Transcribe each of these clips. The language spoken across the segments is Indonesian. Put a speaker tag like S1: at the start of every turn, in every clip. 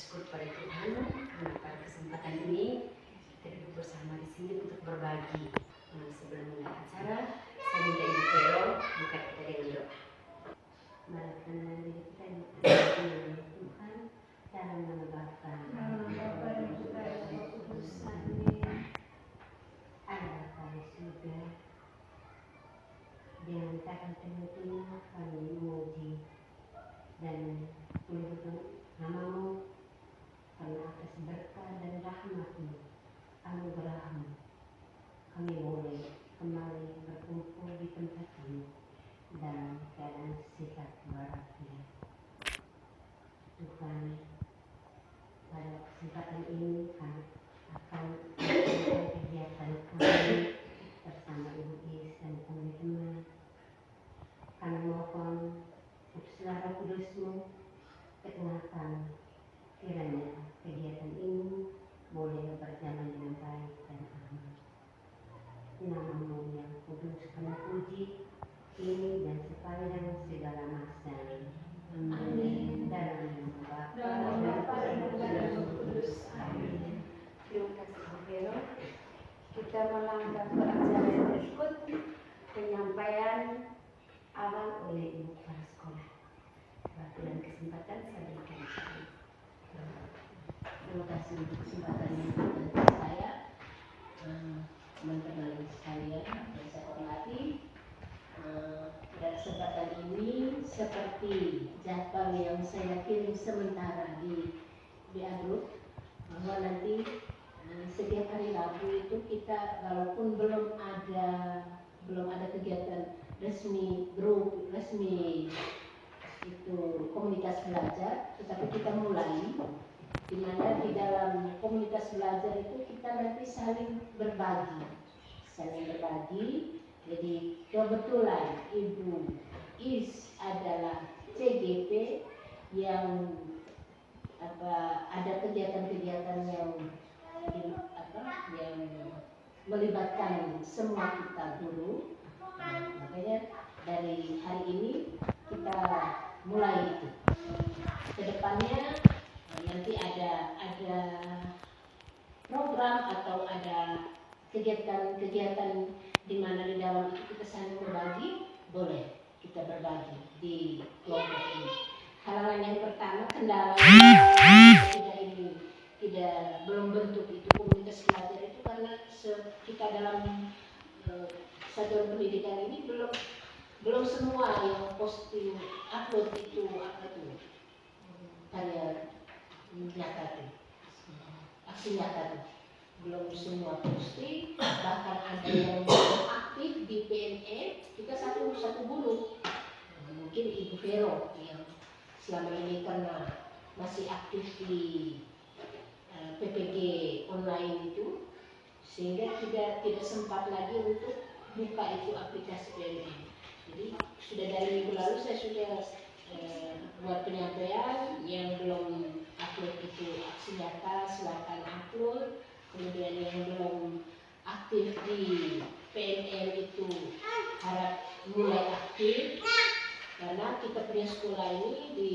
S1: bersyukur pada Tuhan karena pada kesempatan ini kita duduk bersama di sini untuk berbagi. Sebelum mulai acara, saya minta Ibu Vero buka kita dengan doa. Mari kita diri kita di hadapan Tuhan dalam nama Bapa dan Putra dan Roh Kudus. Amin. Allah Bapa surga, dengan kata tengah-tengah kami memuji dan menyebut nama-Mu karena atas berkah dan rahmat-Mu, anugerah-Mu, kami boleh kembali berkumpul di tempat ini dalam keadaan sehat walafiat. Tuhan, pada kesempatan ini kami akan melakukan kegiatan kami bersama Ibu Is dan teman-teman. Kami mohon Saudara Kudus-Mu ketengahkan kiranya kegiatan ini boleh berjalan dengan baik dan aman. Nama-Mu yang kudus kami puji kini dan sepanjang segala masa. Amin. Dalam nama Bapa dan Putra dan Roh Kudus. Amin. Terima kasih Bu Vero. Kita melangkah ke acara yang berikut, penyampaian awal oleh Ibu Kepala Sekolah. Waktu dan kesempatan saya berikan.
S2: Terima kasih untuk kesempatan yang diberikan saya, teman-teman sekalian yang saya hormati. Pada kesempatan ini seperti jadwal yang saya kirim sementara di Group, bahwa nanti setiap hari Rabu itu kita walaupun belum ada kegiatan resmi grup resmi itu komunitas belajar, tetapi kita mulai di mana di dalam komunitas belajar itu kita nanti saling berbagi. Jadi kebetulan Ibu Is adalah CGP yang ada kegiatan-kegiatan yang melibatkan semua kita guru. Makanya dari hari ini kita mulai itu. Kedepannya nanti ada program atau ada kegiatan-kegiatan di mana di dalam itu kita saling berbagi, boleh kita berbagi di kelompok ini. Halangan yang pertama, kendala belum bentuk itu komunitas belajar itu karena kita dalam satuan pendidikan ini belum semua yang posting upload itu karya nyata tuh, aksi nyata tuh, belum semua posting, bahkan ada yang aktif di PNE. Kita satu guru, mungkin Ibu Vero yang selama ini karena masih aktif di PPG online itu, sehingga tidak sempat lagi untuk buka itu aplikasi PNE. Jadi sudah dari minggu lalu saya sudah buat penyampaian, yang belum upload itu aksi nyata silakan upload. Kemudian yang belum aktif di PNR itu harap mulai aktif, karena kita punya sekolah ini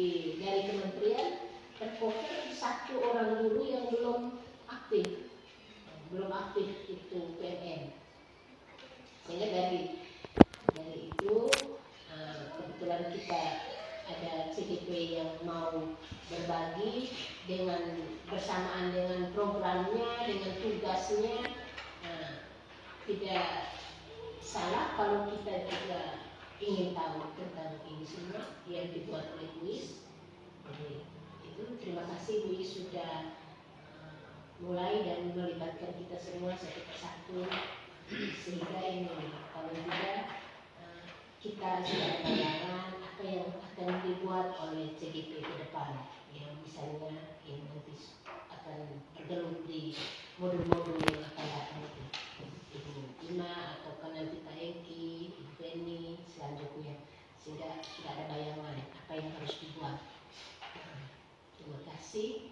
S2: dari kementerian tercover 1 orang guru yang belum aktif itu PNR. Sehingga dari itu kebetulan kita ada CGP yang mau berbagi bersamaan dengan programnya, dengan tugasnya. Tidak salah kalau kita juga ingin tahu tentang ini semua yang dibuat oleh Bu Is. Jadi itu terima kasih Bu Is sudah mulai dan melibatkan kita semua satu persatu, sehingga ini kalau tidak kita sudah ada bayangan apa yang akan dibuat oleh CGP ke depan, yang misalnya yang nanti akan bergelut di modul-modul yang akan datang itu, Ibu Ima atau nanti Kak Eki, Ibu Penny selanjutnya, sehingga sudah ada bayangan apa yang harus dibuat. Terima kasih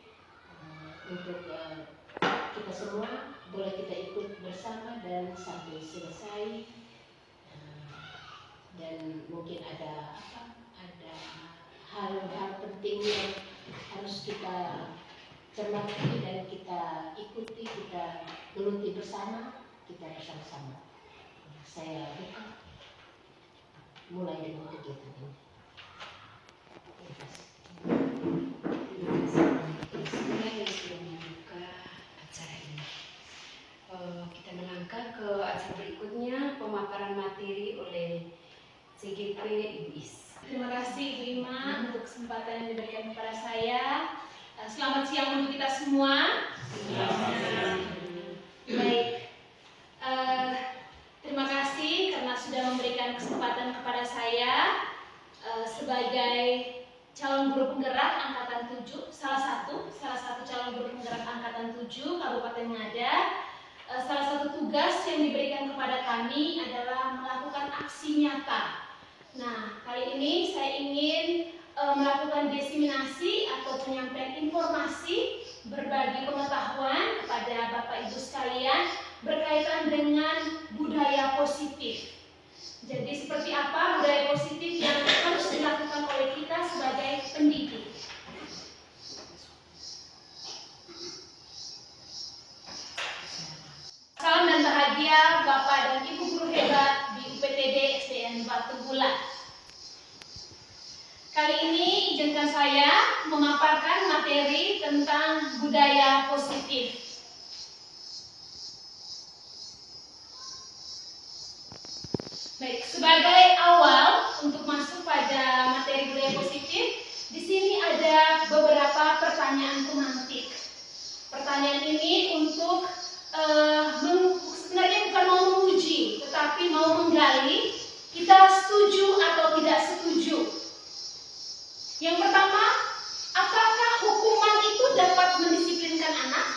S2: untuk kita semua, boleh kita ikut bersama dan sampai selesai. Dan mungkin ada hal-hal penting yang harus kita cermati dan kita ikuti, kita geluti bersama, kita bersama-sama. Saya buka mulai dengan kegiatan ini.
S1: Saya sudah membuka acara ini. Kita melangkah ke acara berikutnya, pemaparan materi oleh CGP IBIS.
S3: Terima kasih Ibu Ima untuk kesempatan yang diberikan kepada saya. Selamat siang untuk kita semua. Baik, terima kasih karena sudah memberikan kesempatan kepada saya sebagai calon guru penggerak angkatan 7, salah satu calon guru penggerak angkatan 7 Kabupaten Ngada. Salah satu tugas yang diberikan kepada kami adalah melakukan aksi nyata. Nah, kali ini saya ingin melakukan diseminasi atau penyampaian informasi, berbagi pengetahuan kepada Bapak Ibu sekalian berkaitan dengan budaya positif. Jadi seperti apa budaya positif yang harus dilakukan oleh kita sebagai pendidik. Salam dan bahagia Bapak dan Ibu guru hebat di UPTD SDN Batu Bulat. Kali ini izinkan saya memaparkan materi tentang budaya positif. Baik, sebagai awal untuk masuk pada materi budaya positif, di sini ada beberapa pertanyaan pemantik. Pertanyaan ini untuk sebenarnya bukan mau menguji, tetapi mau menggali kita setuju atau tidak setuju. Yang pertama, apakah hukuman itu dapat mendisiplinkan anak?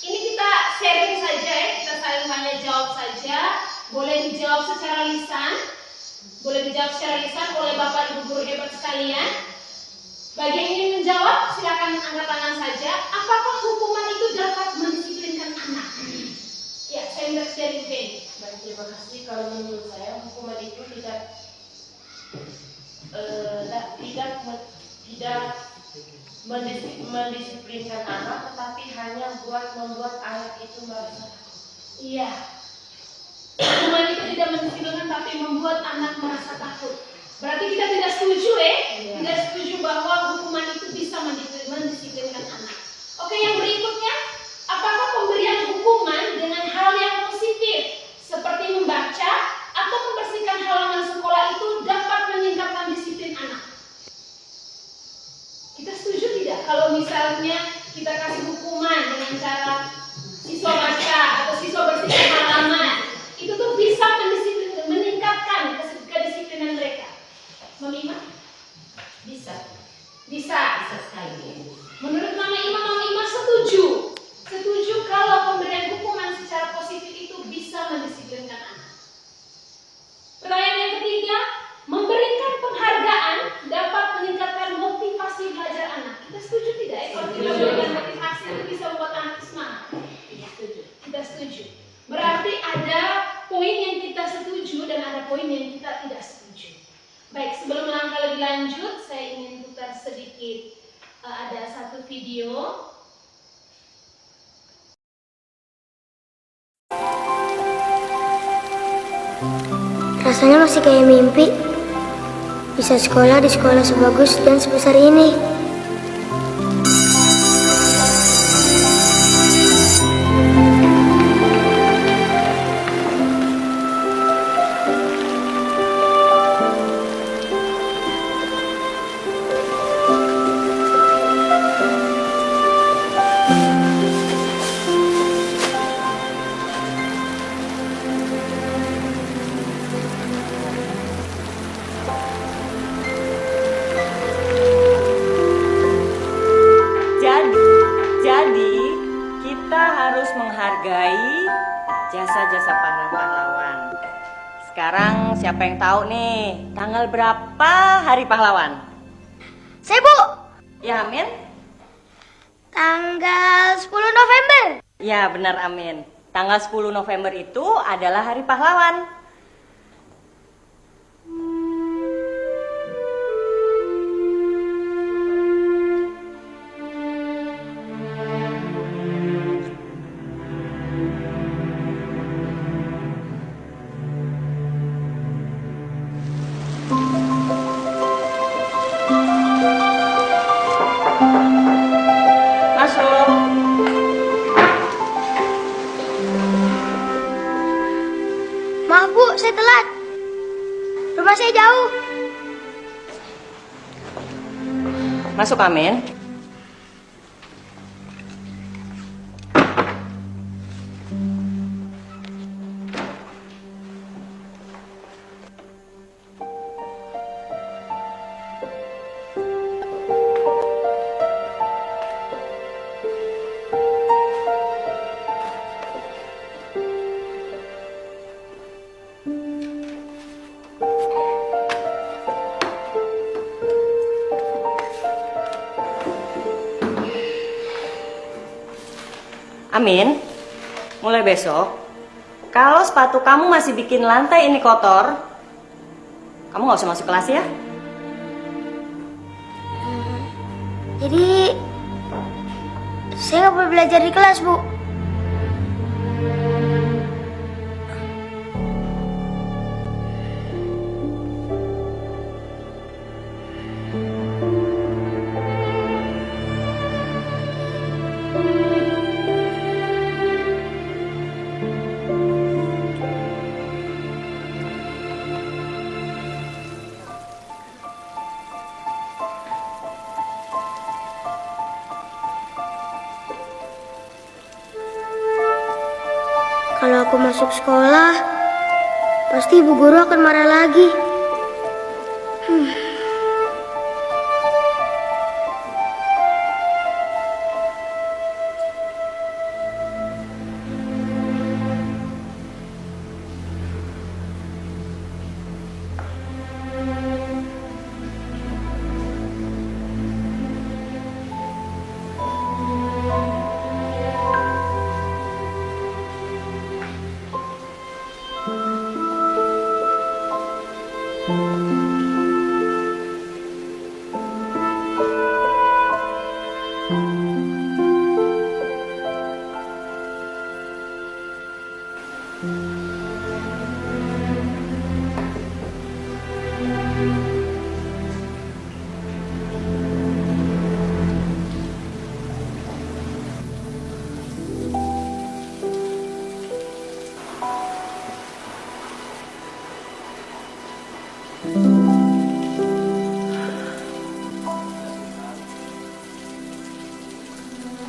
S3: Ini kita sharing saja ya, kita saling tanya jawab saja. Boleh dijawab secara lisan, oleh Bapak Ibu guru hebat sekalian. Bagi yang ingin menjawab, silakan angkat tangan saja. Apakah hukuman itu dapat mendisiplinkan anak? Ya, saya minta sharing.
S2: Baik, terima kasih. Kalau menurut saya hukuman itu tidak mendisiplinkan anak, tetapi hanya membuat anak itu merasa.
S3: Iya. Hukuman itu tidak mendisiplinkan, tapi membuat anak merasa takut. Berarti kita tidak setuju Tidak setuju bahwa hukuman itu bisa mendisiplinkan anak. Oke, yang berikutnya, apakah pemberian hukuman dengan hal yang positif seperti membaca atau membersihkan halaman sekolah itu dapat meningkatkan disiplin anak? Kita setuju tidak? Kalau misalnya kita kasih hukuman dengan cara siswa baca atau siswa bersihkan halaman, itu tuh bisa meningkatkan kedisiplinan mereka. Mama
S2: Bisa
S3: sekali. Menurut Mama Ima setuju kalau pemberian hukuman secara positif itu bisa mendisiplinkan anak. Pertanyaan yang ketiga, memberikan penghargaan dapat meningkatkan motivasi belajar anak. Kita setuju tidak? Kalau kita memberikan motivasi itu bisa membuat anak semangat. Kita setuju. Berarti ada poin yang kita setuju dan ada poin yang kita tidak setuju. Baik, sebelum melangkah lebih lanjut, saya ingin putar sedikit. Ada satu video.
S4: Rasanya masih kayak mimpi. Bisa sekolah di sekolah sebagus dan sebesar ini.
S5: Jadi kita harus menghargai jasa-jasa para pahlawan. Sekarang siapa yang tahu nih tanggal berapa Hari Pahlawan?
S4: Saya Bu,
S5: Ya Amin?
S4: tanggal 10 November.
S5: Ya benar Amin. Tanggal 10 November itu adalah Hari Pahlawan.
S4: saya telat. Rumah saya jauh.
S5: Masuk, Amin. Amin, mulai besok, kalau sepatu kamu masih bikin lantai ini kotor, kamu nggak usah masuk kelas ya.
S4: Jadi saya nggak boleh belajar di kelas, Bu. Kalau aku masuk sekolah, pasti ibu guru akan marah lagi.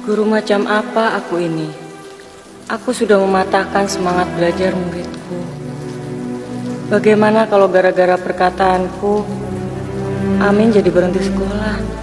S5: Guru macam apa aku ini? Aku sudah mematahkan semangat belajar muridku. Bagaimana kalau gara-gara perkataanku, Amin jadi berhenti sekolah?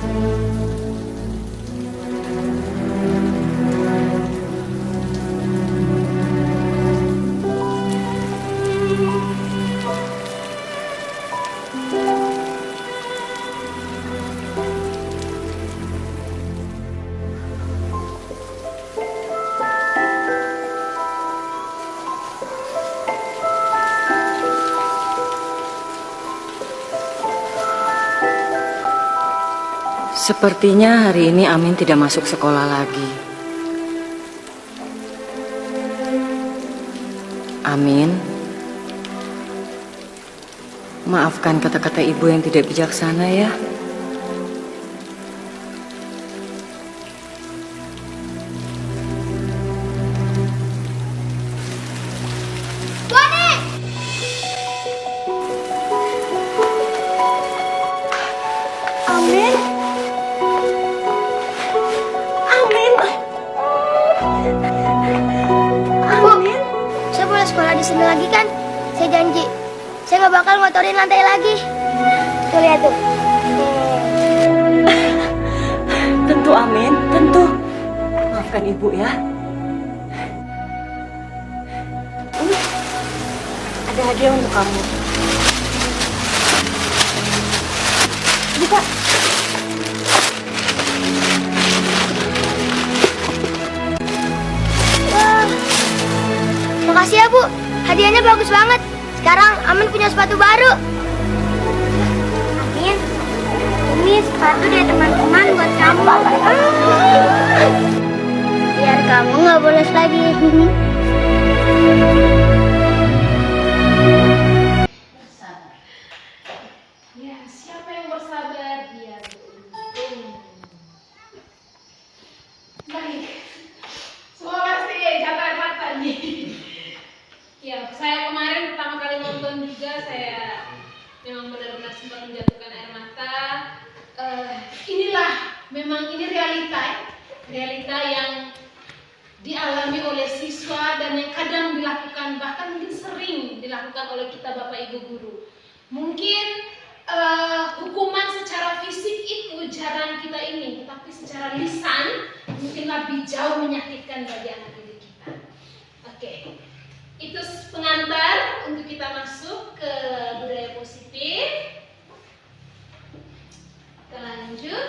S5: Sepertinya hari ini Amin tidak masuk sekolah lagi. Amin, maafkan kata-kata ibu yang tidak bijaksana ya.
S4: Amin. Bu, saya boleh sekolah di sini lagi kan? Saya janji, saya nggak bakal ngotorin lantai lagi. Tuh lihat tuh.
S5: Tentu Amin, tentu. Maafkan ibu ya. Ini ada hadiah untuk kamu. Buka.
S4: Wah, makasih ya Bu, hadiahnya bagus banget. Sekarang Amin punya sepatu baru. Amin, ini sepatu dari teman-teman buat kamu. Biar kamu nggak bolos lagi.
S3: Ya, siapa yang bersabar? Dia beruntung. Baik. Semua pasti jatah mata nih. Ya, saya kemarin pertama kali nonton saya memang benar-benar sempat menjatuhkan air mata. Memang ini realita yang dialami oleh siswa dan yang kadang dilakukan, bahkan mungkin sering dilakukan oleh kita Bapak Ibu guru. Mungkin hukuman secara fisik itu jarang kita ini, tetapi secara lisan mungkin lebih jauh menyakitkan bagi anak didik kita. Oke, itu pengantar untuk kita masuk ke budaya positif. Kita lanjut.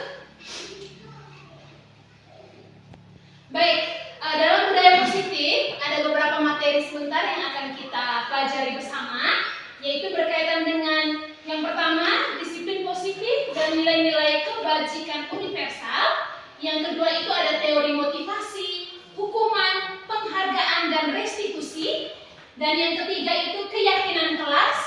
S3: Baik, dalam budaya positif ada beberapa materi sebentar yang akan kita pelajari bersama, yaitu berkaitan dengan yang pertama, disiplin positif dan nilai-nilai kebajikan universal. Yang kedua itu ada teori motivasi, hukuman, penghargaan, dan restitusi. Dan yang ketiga itu keyakinan kelas.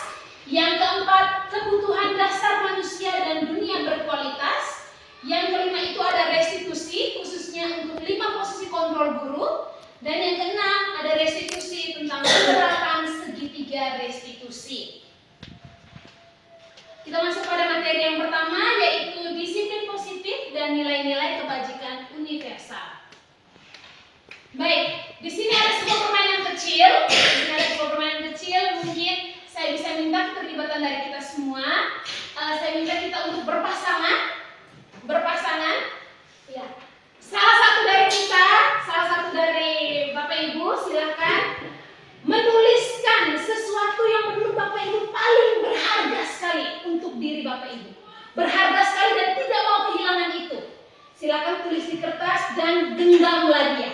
S3: Yang keempat, kebutuhan dasar manusia dan dunia berkualitas. Yang kelima itu ada restitusi, khususnya untuk 5 posisi kontrol guru. Dan yang keenam ada restitusi tentang penerapan segitiga restitusi. Kita masuk pada materi yang pertama, yaitu disiplin positif dan nilai-nilai kebajikan universal. Baik, di sini ada sebuah permainan kecil. Mungkin saya bisa minta keterlibatan dari kita semua. Saya minta kita untuk berpasangan. Ya. Salah satu dari Bapak Ibu, silakan menuliskan sesuatu yang menurut Bapak Ibu paling berharga sekali untuk diri Bapak Ibu. Berharga sekali dan tidak mau kehilangan itu. Silakan tulis di kertas dan genggamlah dia.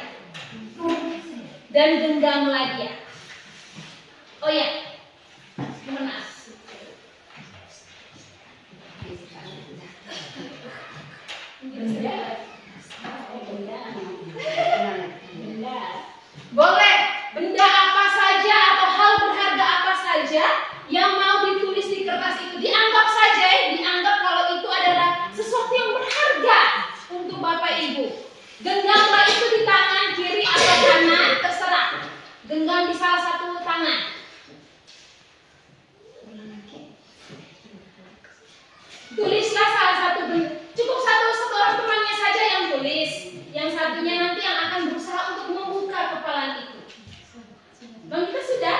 S3: Oh ya, maaf. Boleh, benda apa saja atau hal berharga apa saja yang mau ditulis di kertas itu dianggap kalau itu adalah sesuatu yang berharga untuk Bapak Ibu. Genggamlah itu di tangan kiri atau kanan, terserah. Genggam di salah satu tangan. Tulislah salah satu benda. Cukup satu orang temannya saja yang tulis. Yang satunya nanti yang akan berusaha untuk membuka kepalan itu. Bang, kita sudah?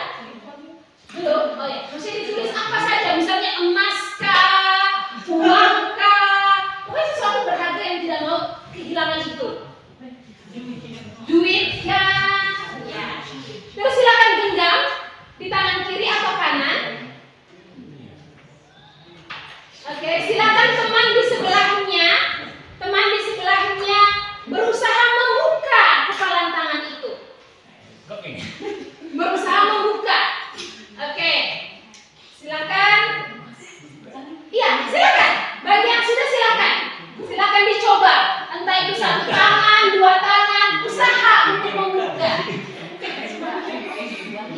S3: Belum? Oh ya, masih ditulis apa saja. Misalnya emas kah, uang kah, pokoknya sesuatu berharga yang tidak mau kehilangan itu. Duit kah? Ya. Terus silakan genggam di tangan kiri atau kanan. Oke, silakan teman di sebelahnya berusaha membuka kepalan tangan itu. Berusaha membuka. Oke. Silakan. Iya, silakan. Bagi yang sudah silakan. Silakan dicoba. Entah itu satu tangan, 2 tangan, usaha untuk membuka.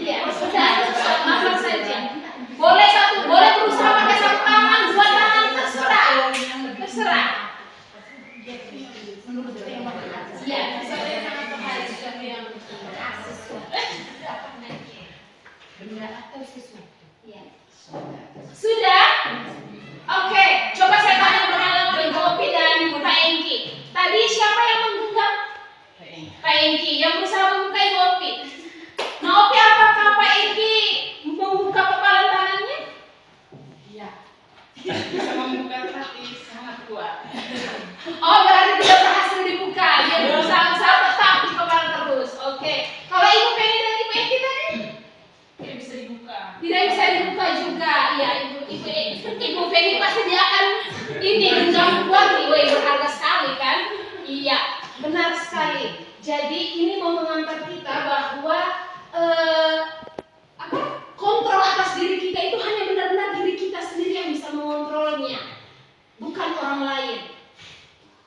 S3: Iya, sudah apa saja. Boleh berusaha pakai satu tangan, 2 tangan, terserah. Iya, benda atau sesuatu. Iya. Sudah? Oke, coba saya tanya pengalaman Gopi dan Pak Engki. Tadi siapa yang menggenggam? Pak Engki. Yang berusaha membuka Gopi. Gopi, apakah Pak Engki membuka kepalan tangannya?
S6: Iya. Bisa membuka tapi sangat kuat.
S3: Oh, berarti tidak berhasil dibuka. Dia berusaha tetap di kepala terus. Oke. Kalau Ibu Penny dan Ibu Engki tadi?
S6: Tidak bisa dibuka.
S3: Tidak bisa dibuka juga. Ya, Ibu Penny pasti dia akan ini genggam kuat nih. Woi, berharga sekali kan? Iya, benar sekali. Jadi ini mau mengantar kita bahwa kontrol atas diri kita itu hanya benar-benar diri kita sendiri yang bisa mengontrolnya, bukan orang lain.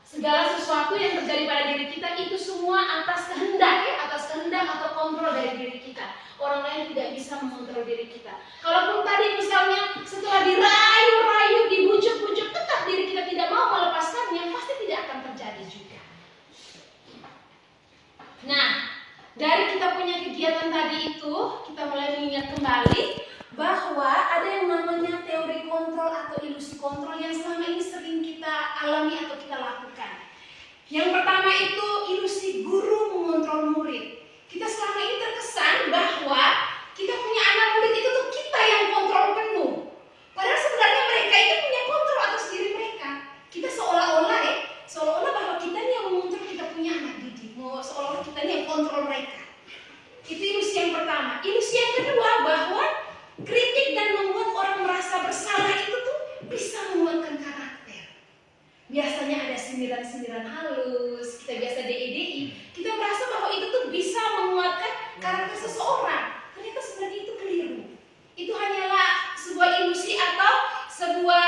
S3: Segala sesuatu yang terjadi pada diri kita itu semua atas kehendak atau kontrol dari diri kita. Orang lain tidak bisa mengontrol diri kita. Kalaupun tadi misalnya setelah dirayu-rayu, dibujuk-bujuk, tetap diri kita tidak mau melepaskannya, pasti tidak akan terjadi juga. Nah, dari kita punya kegiatan tadi itu, kita mulai mengingat kembali bahwa ada yang namanya teori kontrol atau ilusi kontrol yang selama ini sering kita alami atau kita lakukan. Yang pertama itu ilusi guru mengontrol murid. Kita selama ini terkesan bahwa kita punya anak murid itu tuh kita yang kontrol penuh. Padahal sebenarnya mereka itu punya kontrol atas diri mereka. Kita seolah-olah bahwa kita nih yang mengontrol kita punya anak didik. Seolah-olah kita nih yang kontrol mereka. Itu ilusi yang pertama. Ilusi yang kedua bahwa kritik dan membuat orang merasa bersalah itu tuh bisa menguatkan karakter. Biasanya ada sindiran-sindiran halus, kita biasa DEDI, kita merasa bahwa itu tuh bisa menguatkan karakter seseorang. Ternyata sebenarnya itu keliru. Itu hanyalah sebuah ilusi atau sebuah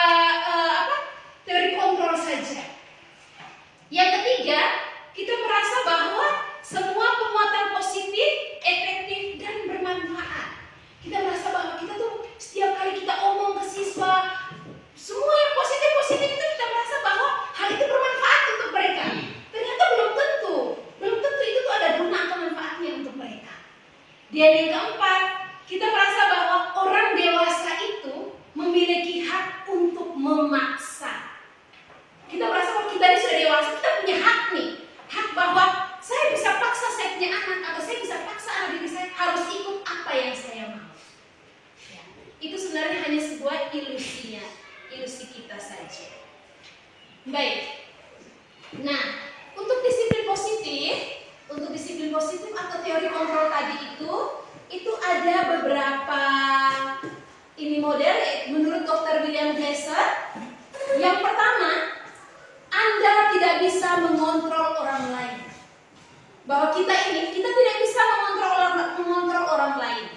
S3: teori kontrol saja. Yang ketiga, kita merasa bahwa semua penguatan positif, efektif, dan bermanfaat. Kita merasa bahwa kita tuh setiap kali kita omong ke siswa, semua yang positif-positif itu kita merasa bahwa hal itu bermanfaat untuk mereka. Ternyata belum tentu itu tuh ada guna atau manfaatnya untuk mereka. Dan yang keempat, kita merasa bahwa orang dewasa itu memiliki hak untuk memaksa. Kita merasa bahwa kita ini sudah dewasa, kita punya hak nih. Hak bahwa saya bisa paksa saya punya anak, atau saya bisa paksa anak diri saya harus ikut apa yang saya mau. Ya, itu sebenarnya hanya sebuah ilusi kita saja. Baik. Nah, untuk disiplin positif atau teori kontrol tadi itu ada beberapa model menurut Dr. William Glasser. Yang pertama, Anda tidak bisa mengontrol orang lain. Bahwa kita tidak bisa mengontrol orang lain.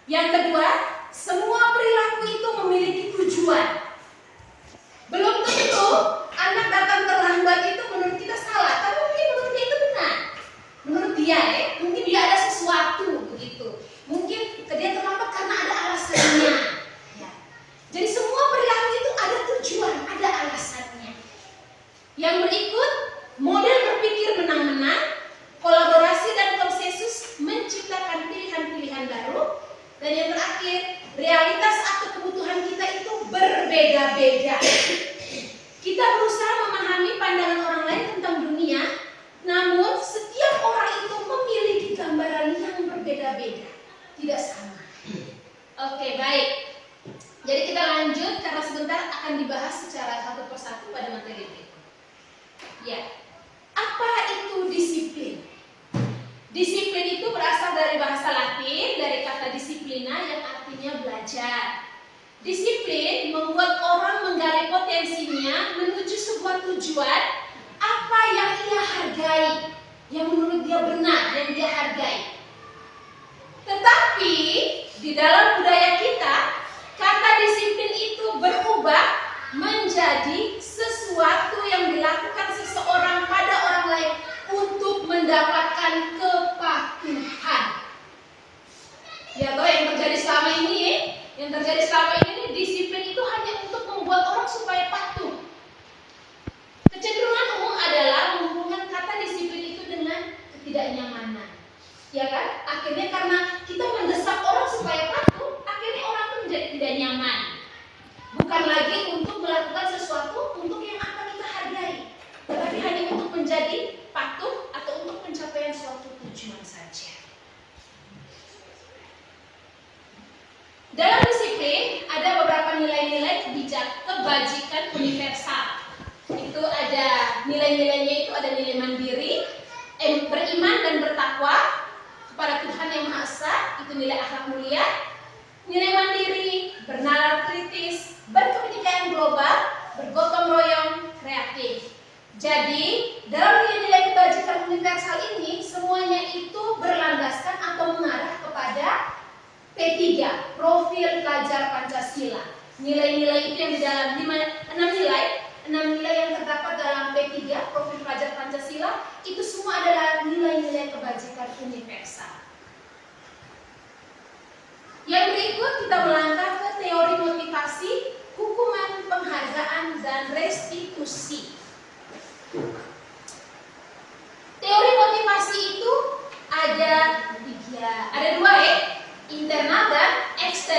S3: Yang kedua, semua perilaku itu memiliki tujuan. Belum tentu anak datang terlambat itu menurut kita salah, tapi mungkin menurut dia itu benar. Menurut dia mungkin dia ada sesuatu begitu. Mungkin dia terlambat karena ada alasannya. Ya. Jadi semua perilaku itu ada tujuan, ada alasannya. Yang berikut, model berpikir menang-menang, kolaborasi dan konsensus menciptakan pilihan-pilihan baru. Dan yang terakhir, realitas atau kebutuhan kita itu berbeda-beda. Kita berusaha memahami pandangan orang lain tentang dunia, namun setiap orang itu memiliki gambaran yang berbeda-beda, tidak sama. Oke, baik. Jadi kita lanjut karena sebentar akan dibahas secara satu persatu pada materi berikut. Ya, apa itu disiplin? Disiplin itu berasal dari bahasa Latin, dari kata disiplina yang artinya belajar. Disiplin membuat orang menggali potensinya menuju sebuah tujuan apa yang ia hargai, yang menurut dia benar dan dia hargai. Tetapi di dalam budaya kita, kata disiplin itu berubah menjadi sesuatu yang dilakukan seseorang pada orang lain untuk mendapatkan kepatuhan. Ya toh yang terjadi selama ini, disiplin itu hanya untuk membuat orang supaya patuh. Kecenderungan umum adalah menghubungkan kata disiplin itu dengan ketidaknyamanan. Ya kan? Akhirnya karena kita mendesak orang supaya patuh, akhirnya orang itu menjadi tidak nyaman. Bukan lagi untuk melakukan sesuatu untuk yang akan kita hargai, tetapi hanya untuk menjadi patuh atau untuk pencapaian suatu tujuan saja. Dalam disiplin ada beberapa nilai-nilai kebajikan universal. Itu ada nilai-nilainya, itu ada nilai mandiri, beriman dan bertakwa kepada Tuhan yang Maha Esa, itu nilai akhlak mulia. Nilai mandiri, bernalar kritis, berkepentingan global, bergotong royong, kreatif. Jadi, dalam nilai-nilai kebajikan universal ini, semuanya itu berlandaskan atau mengarah kepada P3, Profil Pelajar Pancasila. Nilai-nilai itu yang di dalam 6 nilai yang terdapat dalam P3, Profil Pelajar Pancasila, itu semua adalah nilai-nilai kebajikan universal. Yang berikut kita melangkah ke teori motivasi, hukuman, penghargaan, dan restitusi. Teori motivasi itu ada dua internal dan eksternal.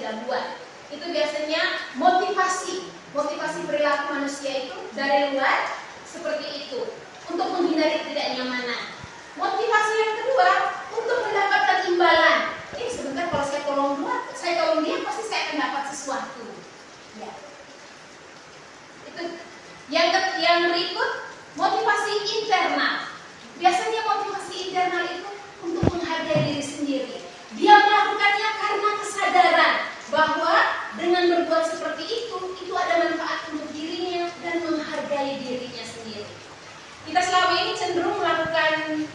S2: kita buat. Itu biasanya motivasi perilaku manusia itu dari luar seperti itu, untuk menghindari ketidaknyamanan. Motivasi yang kedua, untuk mendapatkan imbalan. Ini sebentar kalau saya tolong dia, pasti saya akan dapat sesuatu. Ya. Itu yang berikut, motivasi internal. Biasanya motivasi internal itu untuk menghargai diri sendiri. Dia melakukannya karena kesadaran bahwa dengan berbuat seperti itu ada manfaat untuk dirinya dan menghargai dirinya sendiri. Kita selama ini cenderung melakukan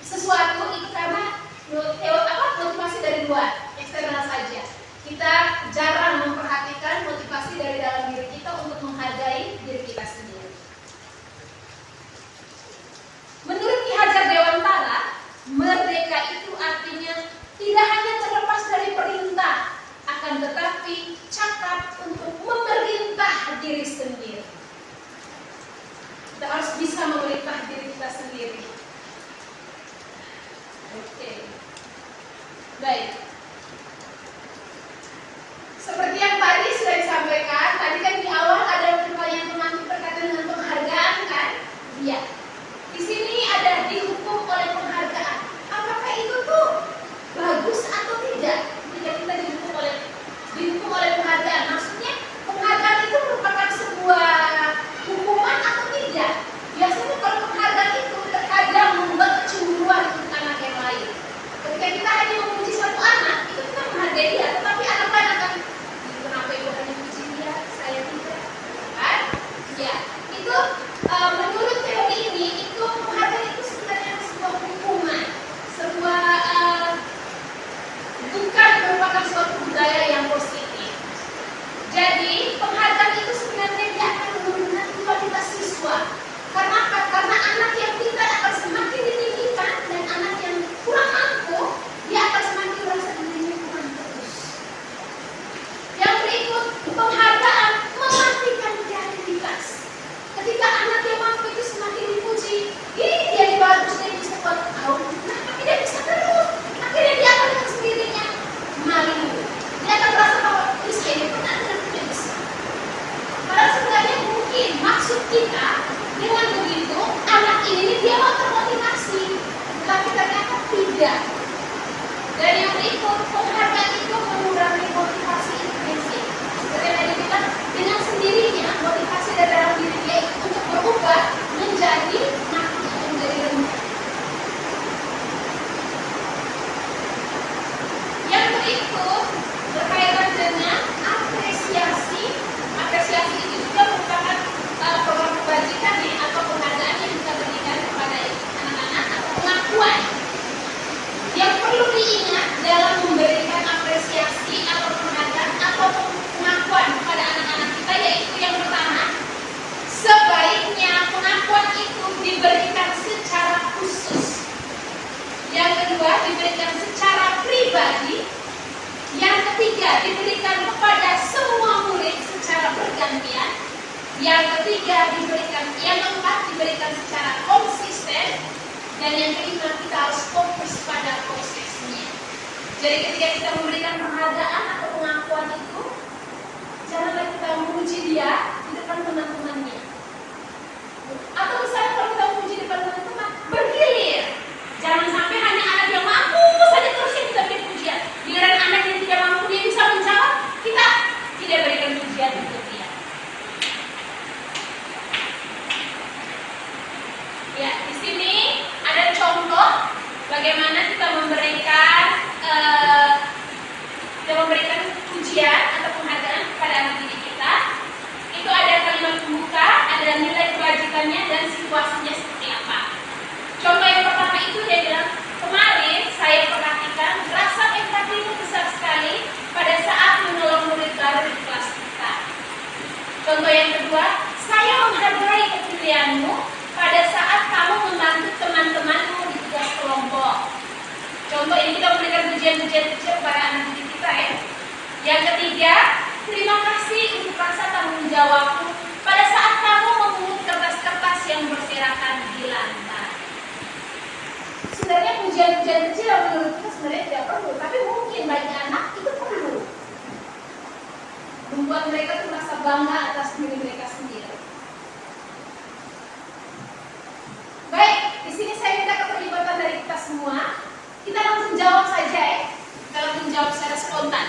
S2: sesuatu itu karena motivasi dari luar, eksternal saja. Kita jarang memperhatikan motivasi dari dalam diri kita untuk menghargai diri kita sendiri. Menurut Ki Hajar Dewantara, merdeka itu artinya tidak hanya terlepas dari perintah, akan tetapi cakap untuk memerintah diri sendiri. Kita harus bisa memerintah diri kita sendiri. Oke. Baik. Seperti yang tadi sudah disampaikan, tadi kan di awal ada pertanyaan berkaitan dengan penghargaan kan? Iya. Di sini ada dihukum oleh penghargaan. Apakah itu tuh bagus atau tidak? Jika kita dihukum oleh penghargaan, maksudnya penghargaan itu merupakan sebuah hukuman atau tidak? Biasanya kalau penghargaan itu terkadang membuat kecemburuan untuk anak yang lain. Ketika kita hanya memuji satu anak, itu kita menghargai dia, tetapi anak lain akan, kenapa ibu hanya memuji dia, saya tidak, kan? Ya, itu menurut teori ini, itu penghargaan itu sebenarnya sebuah hukuman, sebuah bukan merupakan suatu budaya yang positif. Jadi penghargaan itu sebenarnya dia akan menurunkan kualitas siswa. Karena apa? Karena anak yang pintar akan semakin ditinggikan dan anak yang kurang mampu dia akan semakin merasa dirinya kurang terus. Yang berikut, penghargaan mematikan kreativitas. Ketika anak yang mampu itu semakin dipuji, ini dia bagus, dia bisa buat tahu, nah tapi dia bisa terus. Akhirnya dia akan dengan sendirinya malu. Dia akan merasa bahwa ini saya pernah dan tidak bisa. Padahal sebenarnya mungkin maksud kita dengan begitu anak ini dia mau termotivasi, tapi ternyata tidak. Dan yang berikut, penghargaan itu mengurangi motivasi intrinsik. Seperti yang tadi bilang, dengan sendirinya motivasi dari dalam diri dia untuk berubah menjadi mati, menjadi rendah. Yang berikut berkaitan dengan apresiasi. Apresiasi itu juga merupakan program kebajikan atau penghargaan yang kita berikan kepada anak-anak atau pengakuan. Yang perlu diingat dalam memberikan apresiasi atau penghargaan atau pengakuan kepada anak-anak kita, yaitu yang pertama, sebaiknya pengakuan itu diberikan secara khusus. Yang kedua, diberikan secara pribadi. Yang ketiga, diberikan kepada semua murid secara bergantian. Yang ketiga, yang keempat, diberikan secara konsisten. Dan yang kelima, kita harus fokus pada prosesnya. Jadi ketika kita memberikan penghargaan atau pengakuan itu, janganlah kita memuji dia di depan teman-temannya. Atau misalnya kalau kita memuji di depan teman-teman, bergilir. Jangan sampai hanya anak yang mampu saja terus yang kita beri pujian. Giliran anak yang tidak mampu dia bisa menjawab, kita tidak berikan pujian untuk dia. Ya, di sini ada contoh bagaimana kita memberikan pujian atau penghargaan kepada anak didik kita. Itu ada kalimat pembuka, ada nilai kebajikannya dan situasinya seperti apa. Contoh yang pertama itu dia bilang, kemarin saya perhatikan rasa empatimu besar sekali pada saat menolong murid baru di kelas kita. Contoh yang kedua, saya menghargai kepilihanmu pada saat kamu membantu teman-temanmu di tugas kelompok. Contoh ini kita memberikan pujian-pujian kecil kepada anak didik kita ya. Yang ketiga, terima kasih untuk rasa tanggung jawabmu pada saat kamu memungut kertas-kertas yang berserakan di lantai. Sebenarnya pujian-pujian kecil yang menurut kita sebenarnya tidak perlu, tapi mungkin bagi anak itu perlu.
S3: membuat mereka tuh merasa bangga atas diri mereka sendiri. Baik, di sini saya minta keterlibatan dari kita semua. Kita langsung jawab saja ya. Kita langsung jawab secara spontan.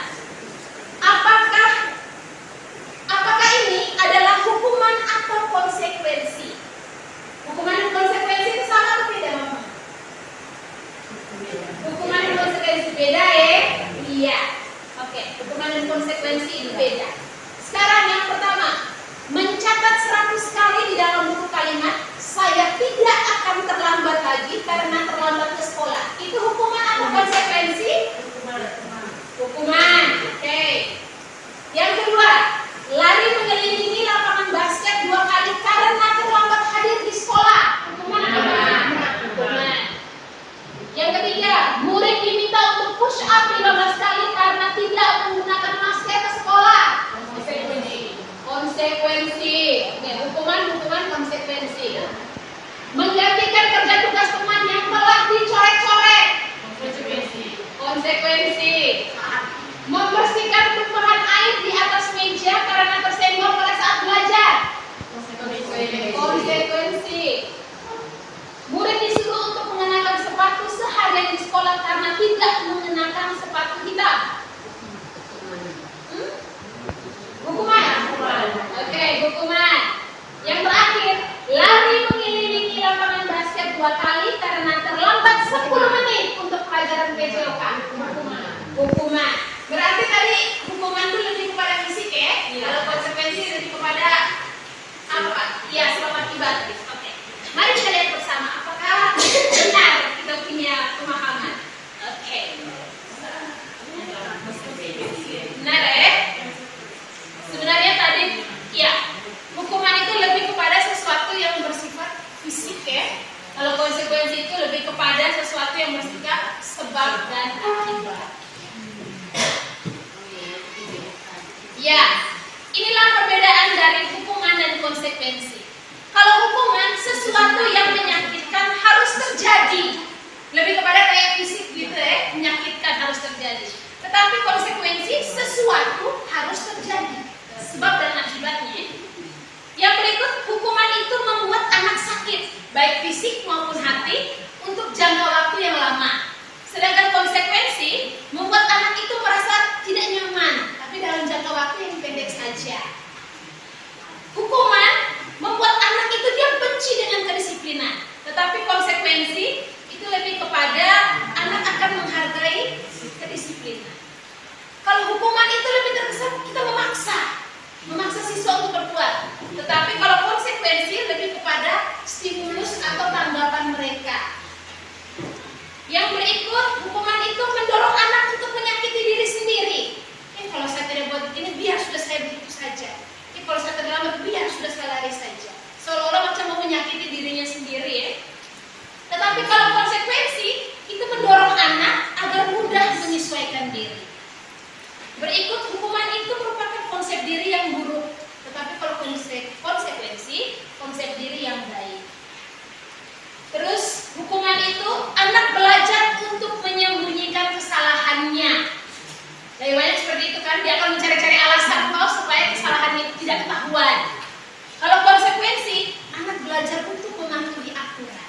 S3: Apakah ini adalah hukuman atau konsekuensi? Hukuman dan konsekuensi itu sama atau beda, Mama? Hukuman dan konsekuensi beda ya? Iya. Oke, hukuman dan konsekuensi itu beda. Sekarang yang pertama, mencatat 100 kali di dalam buku kalimat, saya tidak akan terlambat lagi karena terlambat ke sekolah. Itu hukuman atau konsekuensi? Hukuman. Oke. Yang kedua, lari mengelilingi lapangan basket 2 kali karena terlambat hadir di sekolah. Hukuman apa? Hukuman. Yang ketiga, murid diminta untuk push up 15 kali karena tidak menggunakan masker ke sekolah. Konsekuensi. Oke, hukuman konsekuensi. Menggantikan kerja tugas teman yang telah dicoret-coret. Konsekuensi. Membersihkan tumpahan air di atas meja karena tersenggol pada saat belajar. Konsekuensi. Murid disuruh untuk mengenakan sepatu seharian di sekolah karena tidak mengenakan sepatu hitam. Hukuman. Oke, hukuman. Yang terakhir, lari mengelilingi lapangan basket 2 kali karena terlambat 10 menit untuk pelajaran PJOK. Hukuman. Berarti tadi hukuman itu lebih kepada fisik ya? Kalau konsekuensi lebih kepada apa? Iya, selamat ibadah. Oke. Mari kita lihat bersama apakah benar kita punya pemahaman. Oke. Benar ya? Sebenarnya tadi ya, hukuman itu lebih kepada sesuatu yang bersifat fisik ya. Kalau konsekuensi itu lebih kepada sesuatu yang bersifat sebab dan akibat. Ya, inilah perbedaan dari hukuman dan konsekuensi. Kalau hukuman, sesuatu yang menyakitkan harus terjadi. Lebih kepada kayak fisik gitu ya, menyakitkan harus terjadi. Tetapi konsekuensi, sesuatu harus terjadi. Sebab dan akibatnya. Yang berikut, hukuman itu membuat anak sakit, baik fisik maupun hati, untuk jangka waktu yang lama. Sedangkan konsekuensi membuat anak itu merasa tidak nyaman, tapi dalam jangka waktu yang pendek saja. Hukuman membuat anak itu dia benci dengan kedisiplinan, tetapi konsekuensi itu lebih kepada anak akan menghargai kedisiplinan. Kalau hukuman itu lebih terkesan kita memaksa siswa untuk berbuat, tetapi kalau konsekuensi lebih kepada stimulus atau tanggapan mereka. Yang berikut, hukuman itu mendorong anak untuk menyakiti diri sendiri. Kalau saya tidak buat begini, biar sudah saya begitu saja. Kalau saya terlambat, biar sudah saya lari saja. Seolah-olah macam mau menyakiti dirinya sendiri ya. Tetapi kalau konsekuensi, itu mendorong anak agar mudah menyesuaikan diri. Berikut, hukuman itu merupakan konsep diri yang buruk. Tetapi kalau konsekuensi, konsep diri yang baik. Terus hukuman itu anak belajar untuk menyembunyikan kesalahannya. Dari banyak seperti itu kan, dia akan mencari-cari alasan supaya kesalahannya tidak ketahuan. Kalau konsekuensi, anak belajar untuk mematuhi aturan.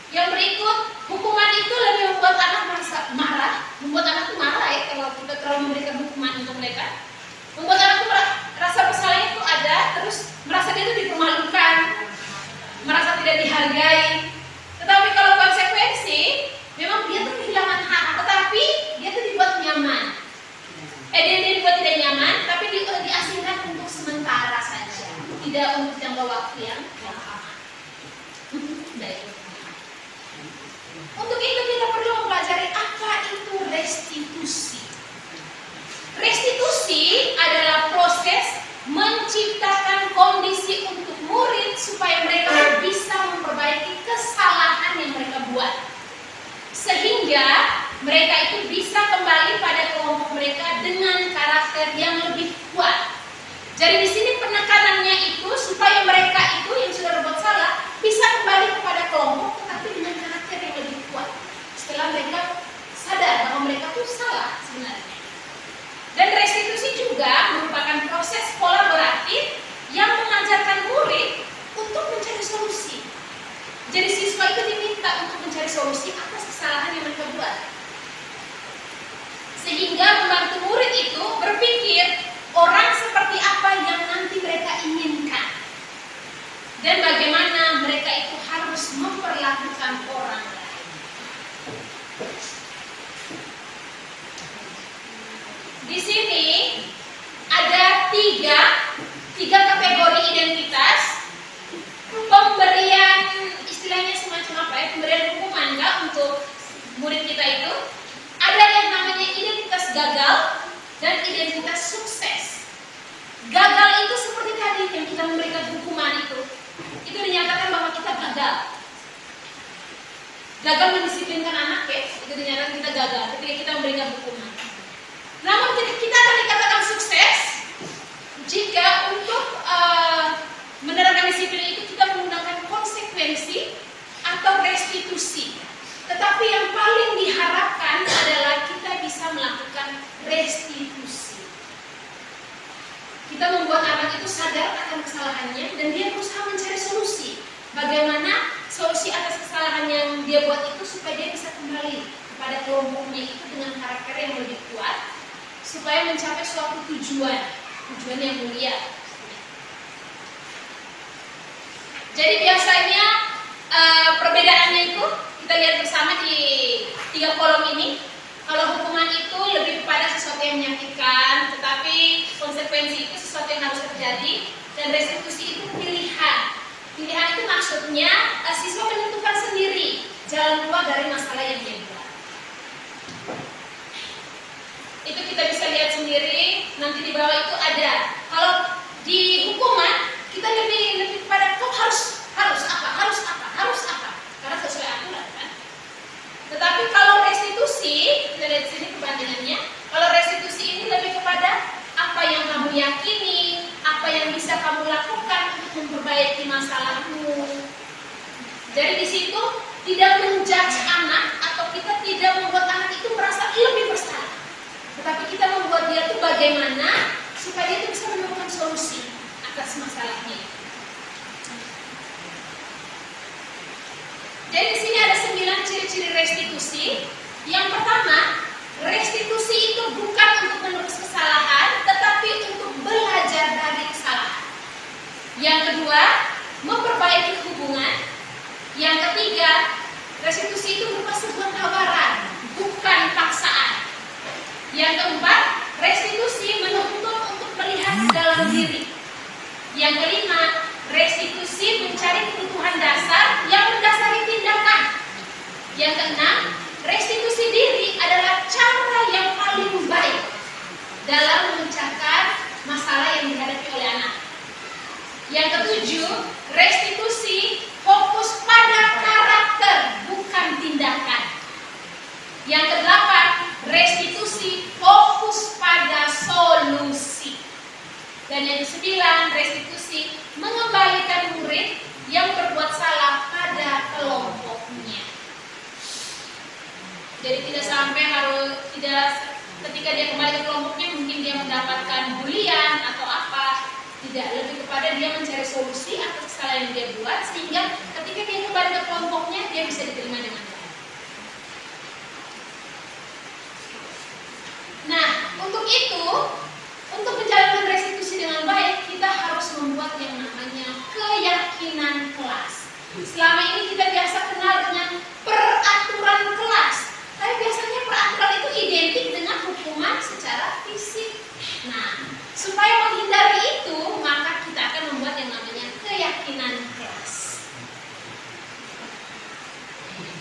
S3: Yang berikut, hukuman itu lebih membuat anak merasa marah, membuat anak itu marah ya kalau kita terlalu memberikan hukuman untuk mereka. Membuat anak itu merasa bersalahnya itu ada, terus merasa dia itu dipermalukan, merasa tidak dihargai. Tetapi kalau konsekuensi, memang dia tuh kehilangan hak, tetapi dia tuh dibuat nyaman. Dia dibuat tidak nyaman, tapi diasingkan untuk sementara saja, tidak untuk jangka waktu yang lama. Baik. Untuk itu kita perlu mempelajari apa itu restitusi. Restitusi adalah proses menciptakan kondisi untuk murid supaya mereka bisa memperbaiki kesalahan yang mereka buat, sehingga mereka itu bisa kembali pada kelompok mereka dengan karakter yang lebih kuat. Jadi di sini penekanannya itu supaya mereka itu yang sudah berbuat salah bisa kembali kepada kelompok, tetapi dengan karakter yang lebih kuat. Setelah mereka sadar bahwa mereka itu salah sebenarnya. Dan restitusi juga merupakan itu diminta untuk mencari solusi atas kesalahan yang mereka buat. Sehingga membantu murid itu berpikir orang seperti apa yang nanti mereka inginkan. Dan bagaimana mereka itu harus memperlakukan orang lain. Di sini ada tiga kategori identitas. Pemberian istilahnya semacam apa ya? Pemberian hukuman enggak untuk murid kita itu. Ada yang namanya identitas gagal dan identitas sukses. Gagal itu seperti tadi yang kita memberikan hukuman itu dinyatakan bahwa kita gagal. Gagal mendisiplinkan anak ya, itu dinyatakan kita gagal ketika kita memberikan hukuman. Namun kita akan dikatakan sukses jika untuk menerapkan disiplin itu kita menggunakan konsekuensi atau restitusi. Tetapi yang paling diharapkan adalah kita bisa melakukan restitusi. Kita membuat anak itu sadar akan kesalahannya dan dia berusaha mencari solusi. Bagaimana solusi atas kesalahan yang dia buat itu supaya dia bisa kembali kepada kelompoknya itu dengan karakter yang lebih kuat, supaya mencapai suatu tujuan yang mulia. Jadi biasanya perbedaannya itu kita lihat bersama di 3 kolom ini. Kalau hukuman itu lebih kepada sesuatu yang menyakitkan, tetapi konsekuensi itu sesuatu yang harus terjadi, dan restitusi itu pilihan. Pilihan itu maksudnya siswa menentukan sendiri jalan keluar dari masalah yang dia buat. Itu kita bisa lihat sendiri, nanti di bawah itu ada. Kalau di hukuman kita lebih kepada kau harus apa, karena sesuai aturan kan. Tetapi kalau restitusi, kita lihat sini perbandingannya. Kalau restitusi ini lebih kepada apa yang kamu yakini, apa yang bisa kamu lakukan untuk memperbaiki masalahmu. Jadi di situ tidak menjudge anak atau kita tidak membuat anak itu merasa lebih bersalah. Tetapi kita membuat dia itu bagaimana supaya dia itu bisa menemukan solusi atas masalahnya. Jadi di sini ada 9 ciri-ciri restitusi. Yang pertama, restitusi itu bukan untuk menebus kesalahan, tetapi untuk belajar dari kesalahan. Yang kedua, memperbaiki hubungan. Yang ketiga, restitusi itu berupa sebuah tawaran, bukan paksaan. Yang keempat, restitusi menuntut untuk melihat dalam diri. Yang kelima, restitusi mencari kebutuhan dasar yang mendasari tindakan. Yang keenam, restitusi diri adalah cara yang paling baik dalam memecahkan masalah yang dihadapi oleh anak. Yang ketujuh, restitusi fokus pada karakter, bukan tindakan. Yang kedelapan, restitusi fokus pada solusi. Dan yang ke-9, restitusi mengembalikan murid yang berbuat salah pada kelompoknya. Jadi tidak sampai ketika dia kembali ke kelompoknya mungkin dia mendapatkan bulian atau apa. Tidak, lebih kepada dia mencari solusi atas kesalahan yang dia buat, sehingga ketika dia kembali ke kelompoknya dia bisa diterima dengan baik. Nah, untuk itu, untuk menjalankan restitusi dengan baik, kita harus membuat yang namanya keyakinan kelas. Selama ini kita biasa kenal dengan peraturan kelas, tapi biasanya peraturan itu identik dengan hukuman secara fisik. Nah, supaya menghindari itu, maka kita akan membuat yang namanya keyakinan kelas.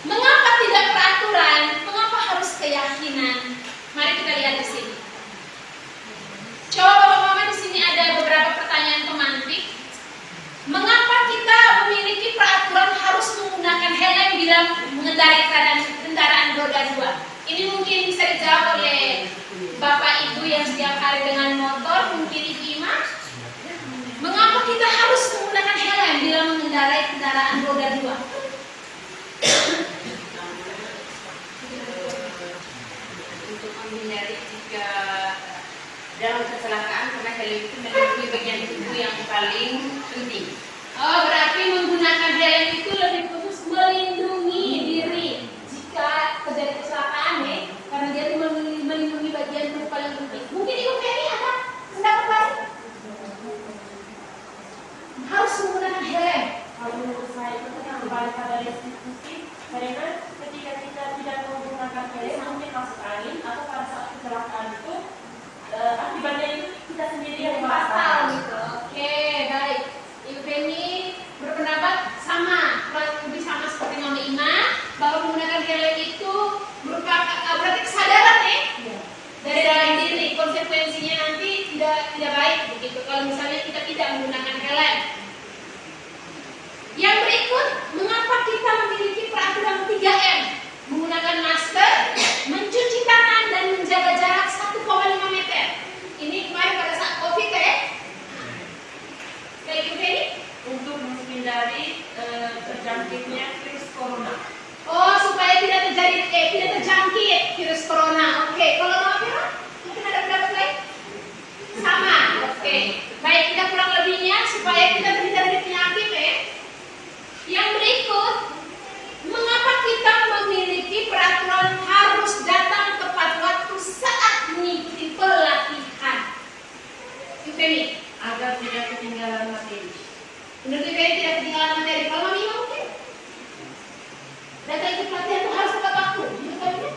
S3: Mengapa tidak peraturan? Mengapa harus keyakinan? Mari kita lihat di sini. Coba Bapak Mama, di sini ada beberapa pertanyaan pemantik. Mengapa kita memiliki peraturan harus menggunakan helm bila mengendarai kendaraan roda 2? Ini mungkin bisa dijawab oleh Bapak Ibu yang setiap hari dengan motor, mungkin Ibu Ima. Mengapa kita harus menggunakan helm bila mengendarai kendaraan roda 2?
S6: Untuk menghindari jika dalam kecelakaan, karena helm itu melindungi bagian tubuh yang paling penting.
S3: Oh, berarti menggunakan helm itu lebih khusus melindungi
S7: mesin masuk angin atau pada saat kecelakaan itu akibatnya itu kita sendiri yang
S3: Fatal
S7: merasakan.
S3: gitu. Oke, baik. Ibu Penny berpendapat sama, kurang lebih sama seperti Mama Ima, bahwa menggunakan helm itu merupakan berarti kesadaran ya dari dalam diri. Konsekuensinya nanti tidak baik begitu kalau misalnya kita tidak menggunakan helm. Yang berikut, mengapa kita memiliki peraturan 3M? Menggunakan masker, mencuci tangan, dan menjaga jarak 1,5 meter. Ini kemarin pada saat COVID ya. Baik, Ibu Penny?
S7: Untuk menghindari terjangkitnya virus corona.
S3: Oh, supaya tidak terjangkit virus corona. Oke, kalau Mama Mira, mungkin ada pendapat lain? Sama. Oke. Baik, kita kurang lebihnya supaya kita terhindar dari penyakit ya. Yang berikut, mengapa kita memiliki peraturan harus datang tepat waktu saat mengikuti pelatihan? Ibu Penny,
S6: Agar tidak ketinggalan materi.
S3: menurut Ibu Penny tidak ketinggalan materi. Kalau Mami mungkin datang ikut pelatihan itu harus tepat waktu. Menurut Mami?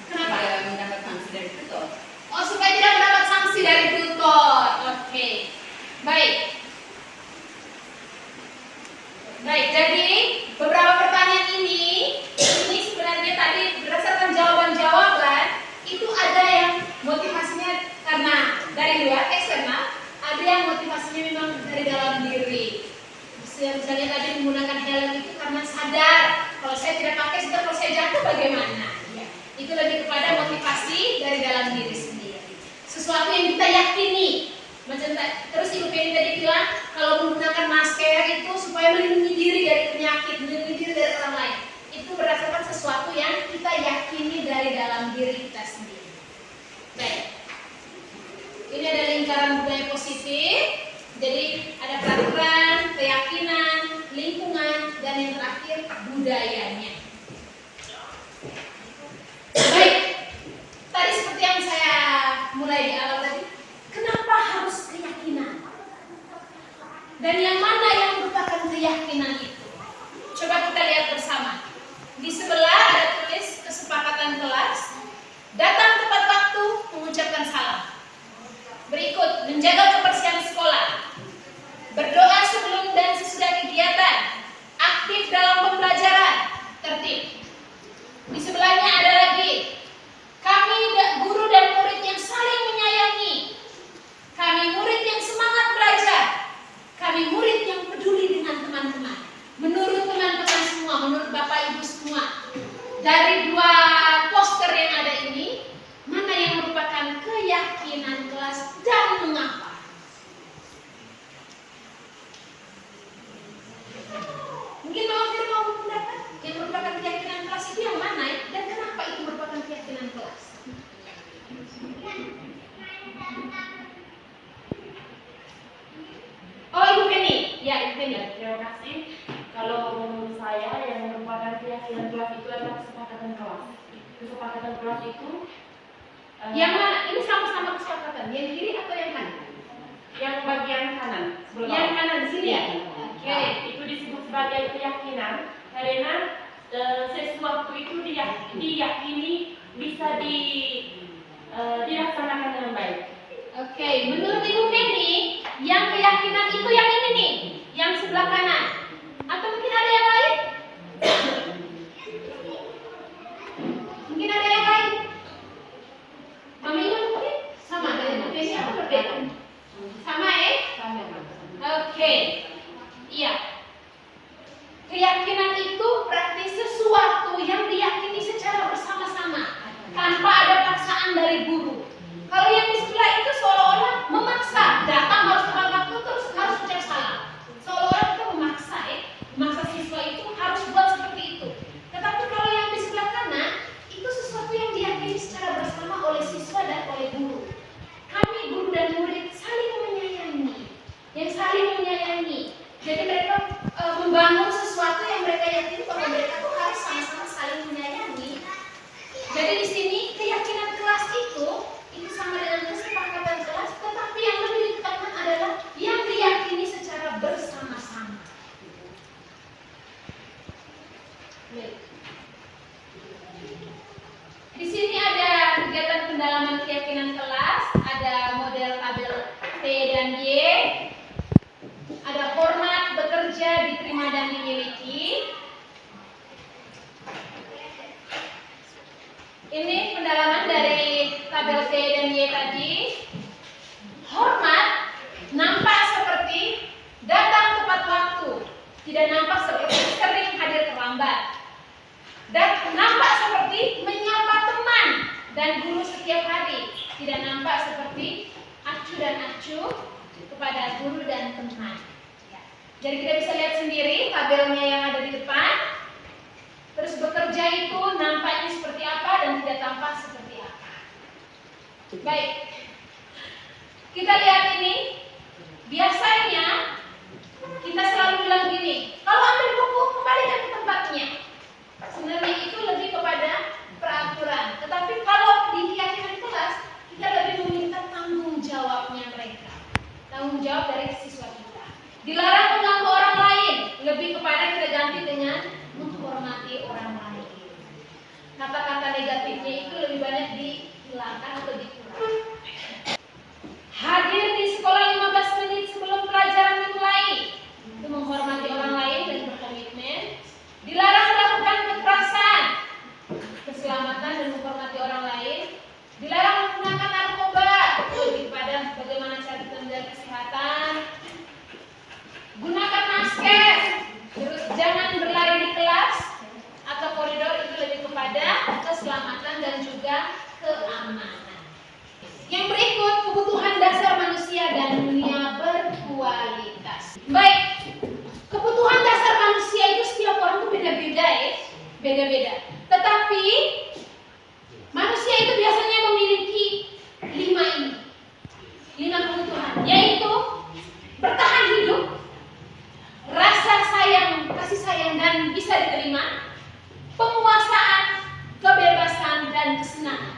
S3: Kenapa?
S6: Supaya mendapat sanksi dari tutor.
S3: Oh, supaya tidak mendapat sanksi dari tutor. Oke. Baik. Baik, jadi beberapa pertanyaan ini sebenarnya tadi berdasarkan jawaban-jawaban itu ada yang motivasinya karena dari luar eksternal, ada yang motivasinya memang dari dalam diri. Misalnya tadi menggunakan helm itu karena sadar kalau saya tidak pakai, kalau saya jatuh bagaimana? Ya, itu lebih kepada motivasi dari dalam diri sendiri. Sesuatu yang kita yakini. Macam terus Ibu Penny tadi bilang kalau menggunakan masker itu supaya melindungi diri dari penyakit, melindungi diri dari orang lain. Itu berdasarkan sesuatu yang kita yakini dari dalam diri kita sendiri. Baik. Ini ada lingkaran budaya positif. Jadi ada peraturan, keyakinan, lingkungan, dan yang terakhir budayanya. Baik. Tadi seperti yang saya mulai di awal tadi, kenapa harus keyakinan? Dan yang mana yang merupakan keyakinan itu? Coba kita lihat bersama. Di sebelah ada tulis kesepakatan kelas, datang tepat waktu, mengucapkan salam. Berikut, menjaga kebersihan sekolah, berdoa sebelum dan sesudah kegiatan, aktif dalam pembelajaran, tertib. Di sebelahnya ada lagi, kami guru dan murid yang saling menyayangi, kami murid yang semangat belajar, kami murid yang peduli dengan teman-teman. Menurut teman-teman semua, menurut Bapak Ibu semua, dari dua poster yang ada ini, mana yang merupakan keyakinan kelas dan mengapa? Mungkin Mama Fir mau pendapat yang merupakan keyakinan kelas itu yang mana dan kenapa itu merupakan keyakinan kelas? Oh, Ibu Penny. Ya, Ibu Penny.
S7: Ya, terima kasih. Kalau menurut saya yang merupakan keyakinan kelas itu adalah kesepakatan kelas. Kesepakatan kelas itu
S3: Yang mana? Ini sama-sama kesepakatan. Yang kiri atau yang kanan?
S7: yang bagian kanan.
S3: Yang kanan di sini ya? Oke.
S7: Itu disebut sebagai keyakinan karena sesuatu itu diyakini bisa dilaksanakan dengan baik.
S3: Oke, menurut Ibu Penny, yang keyakinan itu yang ini nih, yang sebelah kanan. Atau mungkin ada yang lain? Mungkin ada yang lain? Mami mungkin sama dengan Ibu Penny atau berbeda? Sama ya? Oke. Iya. Keyakinan itu berarti sesuatu yang diyakini secara bersama-sama tanpa ada paksaan dari guru. Kalau yang di sebelah itu seolah-olah memaksa, datang harus tepat waktu terus harus ucap salam. Seolah-olah kita memaksa siswa itu harus buat seperti itu. Tetapi kalau yang di sebelah kanan itu sesuatu yang diyakini secara bersama oleh siswa dan oleh guru. Kami guru dan murid saling menyayangi, Jadi mereka membangun sesuatu yang mereka yakini bahwa mereka tuh harus sama-sama saling menyayangi. Jadi di sini keyakinan kelas itu sama dengan kesepakatan kelas, tetapi yang lebih ditekankan adalah yang diyakini secara bersama-sama. Di dan Y. Ada hormat, bekerja, diterima dan dimiliki. Ini pendalaman dari tabel T dan Y tadi. Hormat nampak seperti datang tepat waktu, tidak nampak seperti sering hadir terlambat. Dan nampak seperti menyapa teman dan guru setiap hari, tidak nampak seperti acu dan acu kepada guru dan teman. Ya. Jadi kita bisa lihat sendiri tabelnya yang ada di depan. Terus bekerja itu nampaknya seperti apa dan tidak tampak seperti apa. Baik, kita lihat ini. Biasanya kita selalu bilang gini, kalau ambil buku kembalikan ke tempatnya. Sebenarnya itu lebih kepada peraturan. Tetapi kalau di keyakinan kelas, kita lebih meminta tanggung jawabnya mereka. Tanggung jawab dari siswa kita. Dilarang mengganggu orang lain, lebih kepada kita ganti dengan menghormati orang lain. Kata-kata negatifnya itu lebih banyak dihilangkan atau dikurang. Hadir di sekolah 15 menit sebelum pelajaran dimulai, itu menghormati orang lain dan berkomitmen. Dilarang melakukan kekerasan, keselamatan dan menghormati orang lain. Dilarang menggunakan narkoba, lebih pada bagaimana cara kita menjaga kesehatan. Gunakan masker, terus jangan berlari di kelas atau koridor, itu lebih kepada keselamatan dan juga keamanan. Yang berikut, kebutuhan dasar manusia dan dunia berkualitas. Baik, kebutuhan dasar manusia itu setiap orang itu beda-beda ya, beda-beda. Tetapi manusia itu biasanya memiliki 5 kebutuhan, yaitu bertahan hidup, rasa sayang, kasih sayang dan bisa diterima, penguasaan, kebebasan dan kesenangan.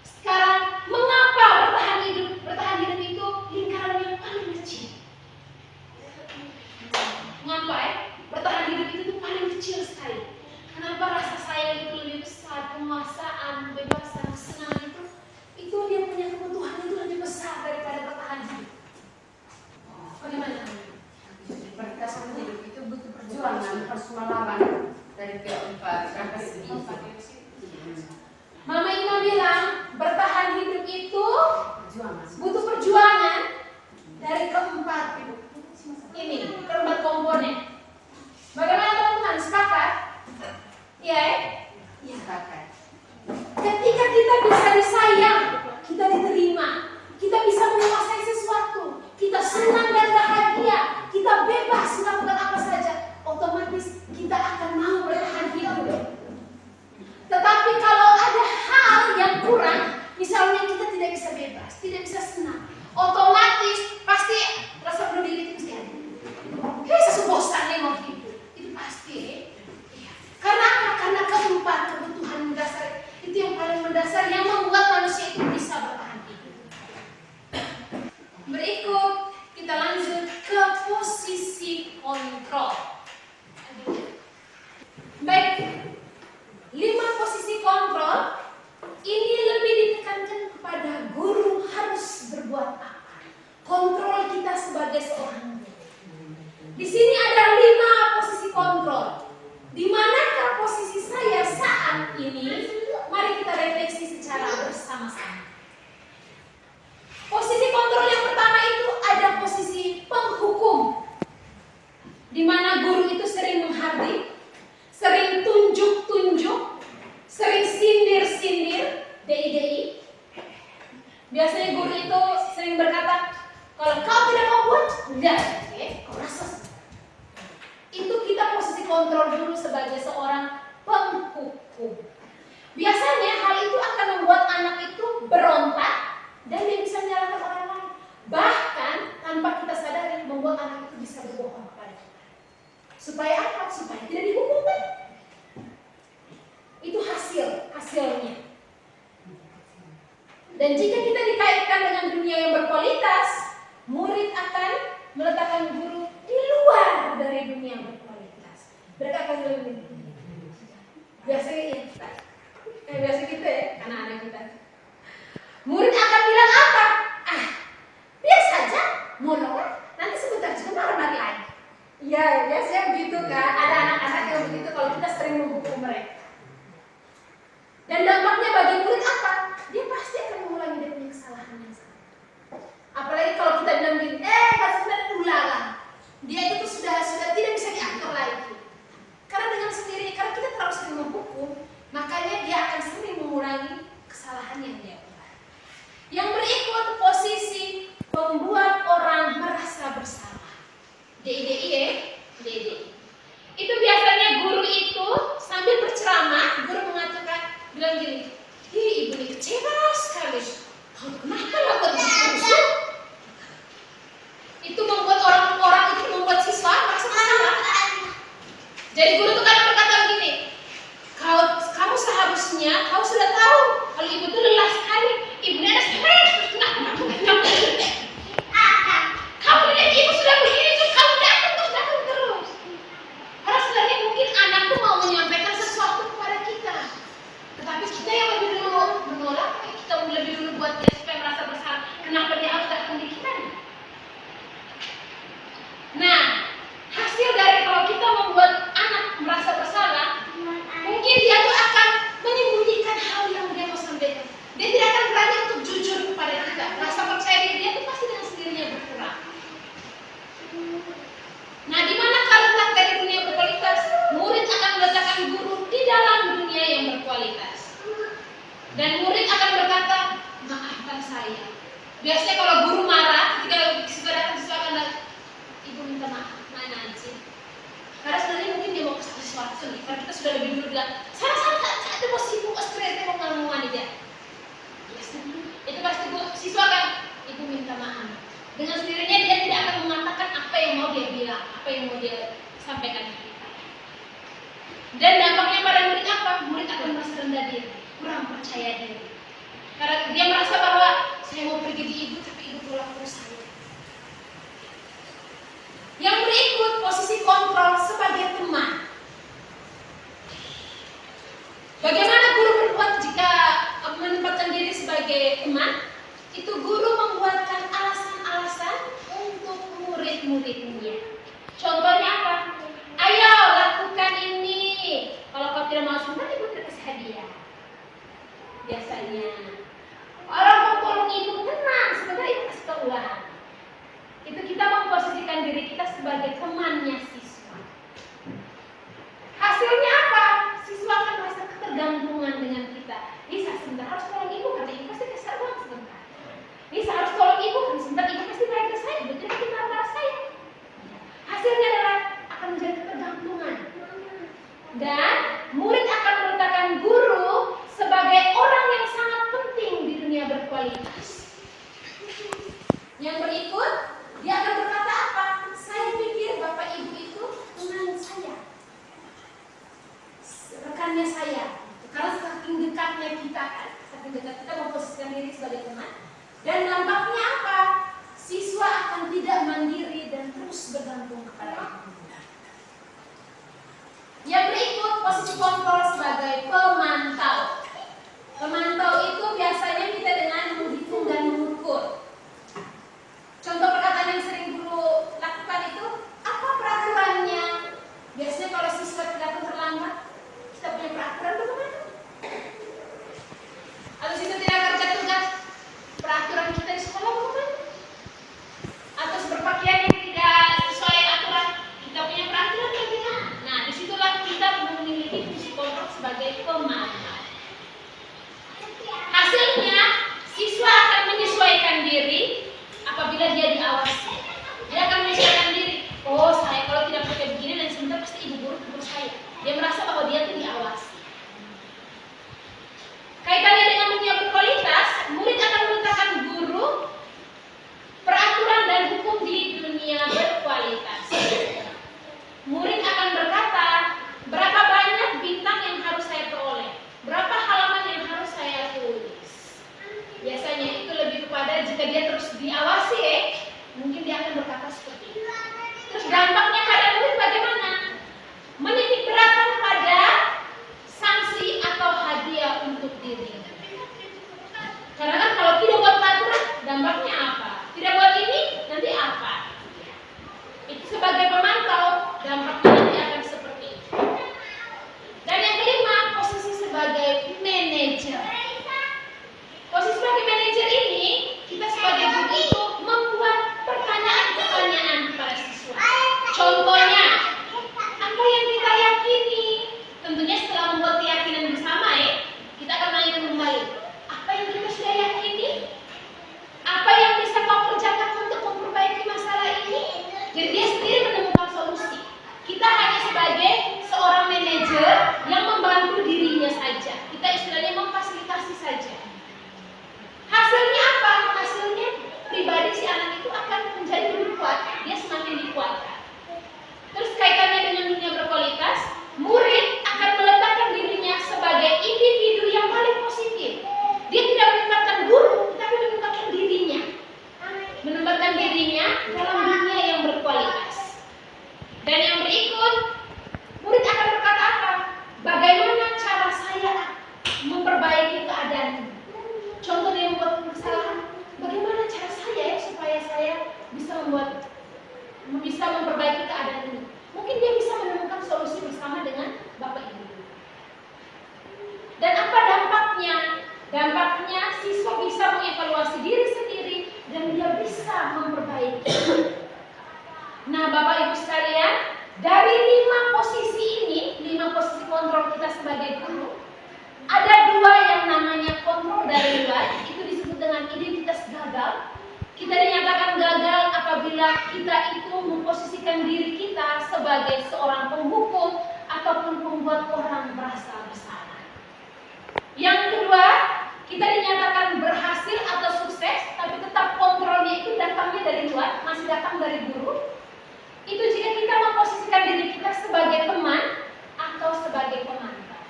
S3: Sekarang, mengapa bertahan hidup? Bertahan hidup itu lingkaran yang paling kecil. Mengapa ya? Bertahan hidup itu paling kecil sekali. Kenapa rasa sayang itu lebih besar, penguasaan, kebebasan, kesenangan itu dia punya kebutuhan itu lebih besar daripada bertahan hidup. Bagaimana?
S6: Bertahan hidup itu butuh perjuangan, harus melawan dari keempat sampai sedikit.
S3: Mama Ima bilang bertahan hidup itu butuh perjuangan dari keempat komponen. Bagaimana teman-teman, sepakat? Iya ya? Iya, sepakat. Ketika kita bisa disayang, kita diterima, kita bisa menguasai sesuatu, kita senang dan bahagia, kita bebas melakukan apa saja, otomatis kita akan mau bertahan hidup. Tetapi kalau ada hal yang kurang, misalnya kita tidak bisa bebas, tidak bisa senang, otomatis pasti rasa bunuh diri itu mesti ada. Saya bosan nih mau hidup, itu pasti. Ya. Karena apa? Karena keempat kebutuhan mendasar itu yang paling mendasar yang membuat manusia itu bisa bertahan hidup. Berikut kita lanjut ke posisi kontrol. Baik. 5 posisi kontrol ini lebih ditekankan kepada guru harus berbuat apa. Kontrol kita sebagai seorang guru. Di sini ada 5 posisi kontrol. Di manakah posisi saya saat ini? Mari kita refleksi secara bersama-sama. Posisi kontrol yang pertama itu ada posisi penghukum, di mana guru itu sering menghardik, sering tunjuk-tunjuk, sering sindir-sindir, DI. Biasanya guru itu sering berkata, kalau kau tidak mau buat, enggak, kau rasa. Itu kita posisi kontrol dulu sebagai seorang penghukum. Biasanya hal itu akan membuat anak itu berontak dan dia bisa menyalahkan orang lain. Bahkan tanpa kita sadari membuat anak itu bisa berbohong kepada kita. Supaya apa? Supaya tidak dihukum kan? Itu hasilnya. Dan jika kita dikaitkan dengan dunia yang berkualitas, murid akan meletakkan guru di luar dari dunia yang berkualitas. Mereka akan lebih biasanya biasa kita ya, anak-anak kita. Murid akan bilang apa? Biar saja mengurangi kesalahan yang dia buat. Yang berikut posisi membuat orang merasa bersalah. DIDI. Itu biasanya guru itu sambil berceramah, guru mengatakan, bilang gini, "Ih, ibu ini kecewa sekali. Kau kenapa lakukan begitu?" Itu membuat orang-orang itu membuat siswa merasa bersalah. Jadi guru itu kan berkata begini, kamu seharusnya kau sudah tahu kalau ibu itu lelah sekali, ibunya ada stres. Kamu lihat ibu sudah begini tuh, kamu datang terus. Karena sebenarnya mungkin anak tuh mau menyampaikan sesuatu kepada kita, tetapi kita yang lebih dulu menolak, kita lebih dulu buat dia supaya merasa bersalah. Kenapa dia harus datang di kita? Nah, hasil dari kalau kita membuat anak merasa bersalah, mungkin dia tuh akan menyembunyikan hal yang dia mau sampaikan. Dia tidak akan berani untuk jujur kepada kita. Rasa percaya diri dia tuh pasti dengan sendirinya berkurang. Nah, di mana letak dari dunia berkualitas? Murid akan meletakkan guru di dalam dunia yang berkualitas. Dan murid akan berkata, "Maafkan saya." Biasanya kalau guru marah, ketika siswa datang, siswa akan datang, "Ibu minta maaf, mana aja." Karena sebenarnya mungkin dia mau kasih sesuatu nih. Karena kita sudah lebih dulu bilang, saya itu mau sibuk, stres, mau ngomong aja. Itu pasti siswa akan, "Ibu minta maaf." Dengan sendirinya dia tidak akan mengatakan apa yang mau dia bilang, apa yang mau dia sampaikan ke kita. Dan dampaknya pada murid apa? Murid akan merasa rendah diri, kurang percaya diri. Karena dia merasa bahwa saya mau pergi di ibu, tapi ibu tolak terus saya. Yang berikut posisi kontrol sebagai teman. Bagaimana guru berbuat jika menempatkan diri sebagai teman? Itu guru membuatkan alasan-alasan untuk murid-muridnya. Contohnya apa? "Ayo lakukan ini. Kalau kau tidak mau sunnah, ibu kasih hadiah." Biasanya. "Orang mau tolong ibu, tenang, sebentar ibu kasih kau uang." Itu kita memposisikan diri kita sebagai temannya siswa. Hasilnya apa? Siswa akan merasa ketergantungan dengan kita. Nisa, sebentar harus tolong ibu, karena ibu pasti kasih uang sebentar. Nisa harus tolong ibu, karena sebentar ibu pasti bayar ke saya, ibu tidak kita marah saya. Hasilnya adalah akan menjadi ketergantungan. Dan murid akan meletakkan guru sebagai orang yang sangat penting di dunia berkualitas. Yang berikut, dia akan berkata apa? "Saya pikir Bapak Ibu itu teman saya, rekannya saya." Karena saking dekatnya kita kan, saking dekat kita memposisikan diri sebagai teman. Dan dampaknya apa? Siswa akan tidak mandiri dan terus bergantung kepada ibu. Yang berikut, posisi kontrol sebagai pemantau. Pemantau itu biasanya kita dengan menghitung dan mengukur. Contoh perkataan yang sering guru lakukan itu, apa peraturannya? Biasanya kalau siswa datang terlambat, kita punya peraturan bagaimana? Atau siswa tidak kerja tugas, peraturan kita di sekolah bagaimana? Atau berpakaian yang tidak sesuai aturan, kita punya peraturan bagaimana? Nah, disitulah kita memiliki fungsi kontrol sebagai pemantau. Hasilnya, siswa akan menyesuaikan diri apabila dia diawasi. Dia akan menyesuaikan diri. "Oh, saya kalau tidak pakai begini dan sebentar pasti ibu guru tegur saya." Dia merasa bahwa dia itu diawasi. Kaitannya dengan dunia berkualitas, murid akan meletakkan guru, peraturan dan hukum di dunia berkualitas. Murid akan berkata, berapa banyak bintang yang harus saya peroleh, berapa halaman yang harus saya tulis. Biasanya itu lebih kepada jika dia terus diawasi, mungkin dia akan berkata seperti itu. Terus dampaknya pada murid bagaimana? Menitik beratkan pada sanksi atau hadiah untuk diri. Karena kan kalau tidak buat peraturan, dampaknya apa? Tidak buat ini, nanti apa? Itu sebagai pemantau, dampaknya nanti akan seperti itu. Dan yang kelima, posisi sebagai manajer. Posisi sebagai manajer ini, kita sebagai guru itu membuat pertanyaan-pertanyaan kepada siswa. Contohnya, apa yang kita yakini? Tentunya setelah membuat keyakinan bersama kita akan menanyakan Dampaknya siswa bisa mengevaluasi diri sendiri dan dia bisa memperbaiki. Nah, Bapak Ibu sekalian, dari 5 posisi ini, 5 posisi kontrol kita sebagai guru, ada 2 yang namanya kontrol dari luar, itu disebut dengan identitas gagal. Kita dinyatakan gagal apabila kita itu memposisikan diri kita sebagai seorang penghukum ataupun membuat orang merasa bersalah. Yang kedua, kita dinyatakan berhasil atau sukses, tapi tetap kontrolnya itu datangnya dari luar, masih datang dari guru. Itu jika kita memposisikan diri kita sebagai teman atau sebagai pemantau.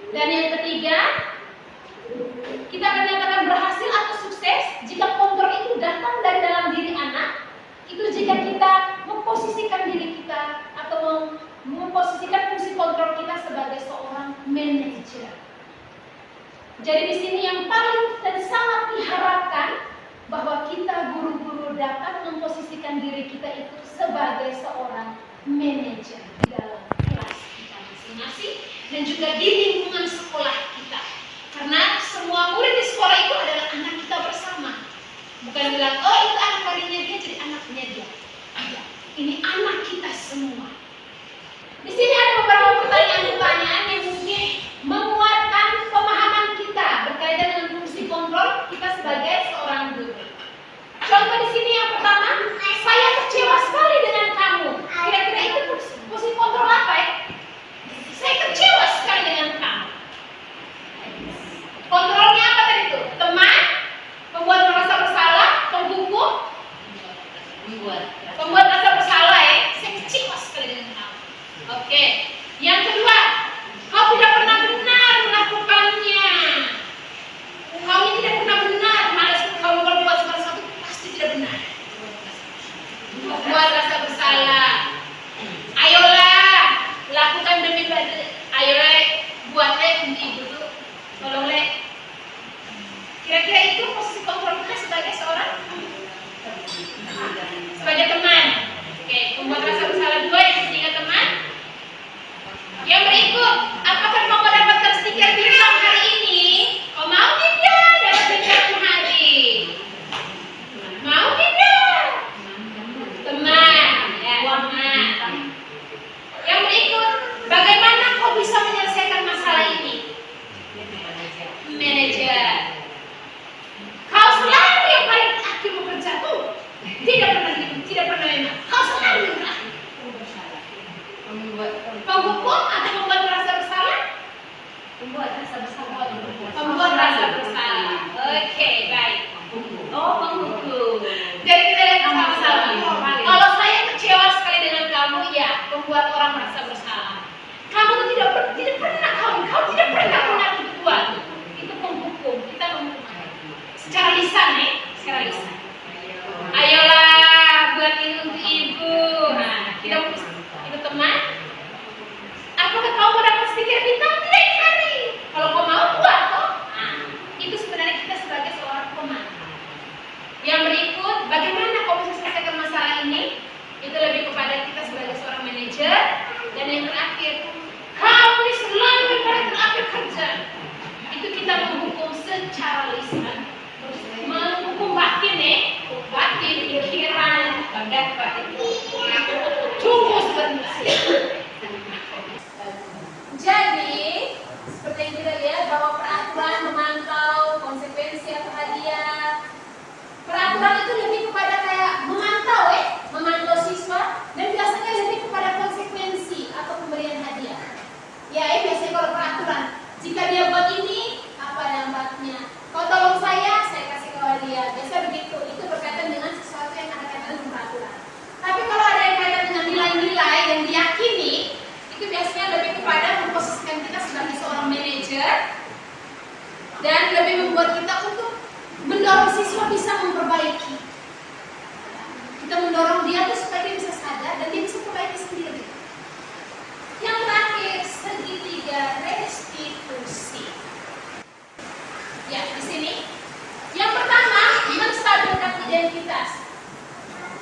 S3: Dan yang ketiga, kita akan nyatakan berhasil atau sukses jika kontrol itu datang dari dalam diri anak. Itu jika kita memposisikan diri kita atau memposisikan fungsi kontrol kita sebagai seorang manajer. Jadi di sini yang paling dan sangat diharapkan bahwa kita guru-guru dapat memposisikan diri kita itu sebagai seorang manajer di dalam kelas kita masing-masing dan juga di lingkungan sekolah kita. Karena semua murid di sekolah itu adalah anak kita bersama. Bukan bilang, oh itu anak kalinya dia jadi anaknya dia. Tidak, ini anak kita semua. Di sini ada beberapa pertanyaan-pertanyaan yang mungkin menguatkan pemahaman kita berkaitan dengan fungsi kontrol kita sebagai seorang guru. Contoh di sini yang pertama, saya kecewa sekali dengan kamu. Kira-kira itu fungsi kontrol apa ya? Saya kecewa sekali dengan kamu. Kontrolnya apa tadi itu? Teman, membuat merasa bersalah, penghukum, membuat merasa bersalah ya. Saya kecewa sekali dengan kamu. Oke. Yang kedua, kau tidak pernah benar melakukannya. Kau tidak pernah benar. Malas kau berbuat sesuatu pasti tidak benar. Membuat rasa bersalah. Ayolah, lakukan demi ayolah, buatlah demi ibu tuh. Tolonglah. Kira-kira itu posisi kontrol kita sebagai seorang sebagai teman. Oke, membuat rasa bersalah 2, yang ketiga teman. Yang berikut, apakah kau mendapatkan stiker bintang hari ini? Kau mau tidak dapat bintang hari? Mau tidak? Teman, ya teman. Yang berikut, bagaimana kau bisa menyelesaikan masalah ini? Manajer. Kau selalu yang paling akhir bekerja tuh. Tidak pernah enak. Kau selalu yang terakhir. Penghukum atau membuat merasa bersalah? Membuat rasa bersalah. Oke, baik. Oh, penghukum. Jadi kita lihat sama-sama. Kalau saya kecewa sekali dengan kamu, ya, membuat orang merasa bersalah. Kamu tuh tidak pernah kau tidak pernah benar berbuat. Itu penghukum. Kita menghukum. Secara lisan, secara lisan. Ayolah, buat ini untuk ibu. Nah, kita itu teman. Apakah kau mau dapat stiker bintang? Tidak hari. Kalau kau mau buat kok. Nah, itu sebenarnya kita sebagai seorang pemantau. Yang berikut, bagaimana kau bisa selesaikan masalah ini? Itu lebih kepada kita sebagai seorang manajer. Dan yang terakhir, kau ini selalu yang paling terakhir kerja. Itu kita menghukum secara lisan. Menghukum batin batin, pikiran, dapat. Tunggu sebentar. Jadi, seperti yang kita lihat bahwa peraturan memantau konsekuensi atau hadiah. Peraturan itu lebih kepada kayak memantau siswa, dan biasanya lebih kepada konsekuensi atau pemberian hadiah. Ya, biasanya kalau peraturan, jika dia buat ini, apa dampaknya? Kau tolong saya kasih kau hadiah. Biasa begitu. Itu berkaitan dengan sesuatu yang ada kaitan dengan peraturan. Tapi kalau ada yang kaitan dengan nilai-nilai yang diyakini, itu biasanya lebih kepada memposisikan kita sebagai seorang manajer dan lebih membuat kita untuk mendorong siswa bisa memperbaiki. Kita mendorong dia tuh supaya dia bisa sadar dan dia bisa perbaiki sendiri. Yang terakhir, segitiga restitusi. Ya, di sini. Yang pertama, menstabilkan identitas.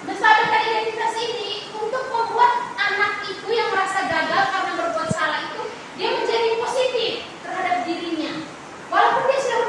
S3: Menstabilkan identitas ini untuk membuat anak itu yang merasa gagal karena berbuat salah itu, dia menjadi positif terhadap dirinya. Walaupun dia sudah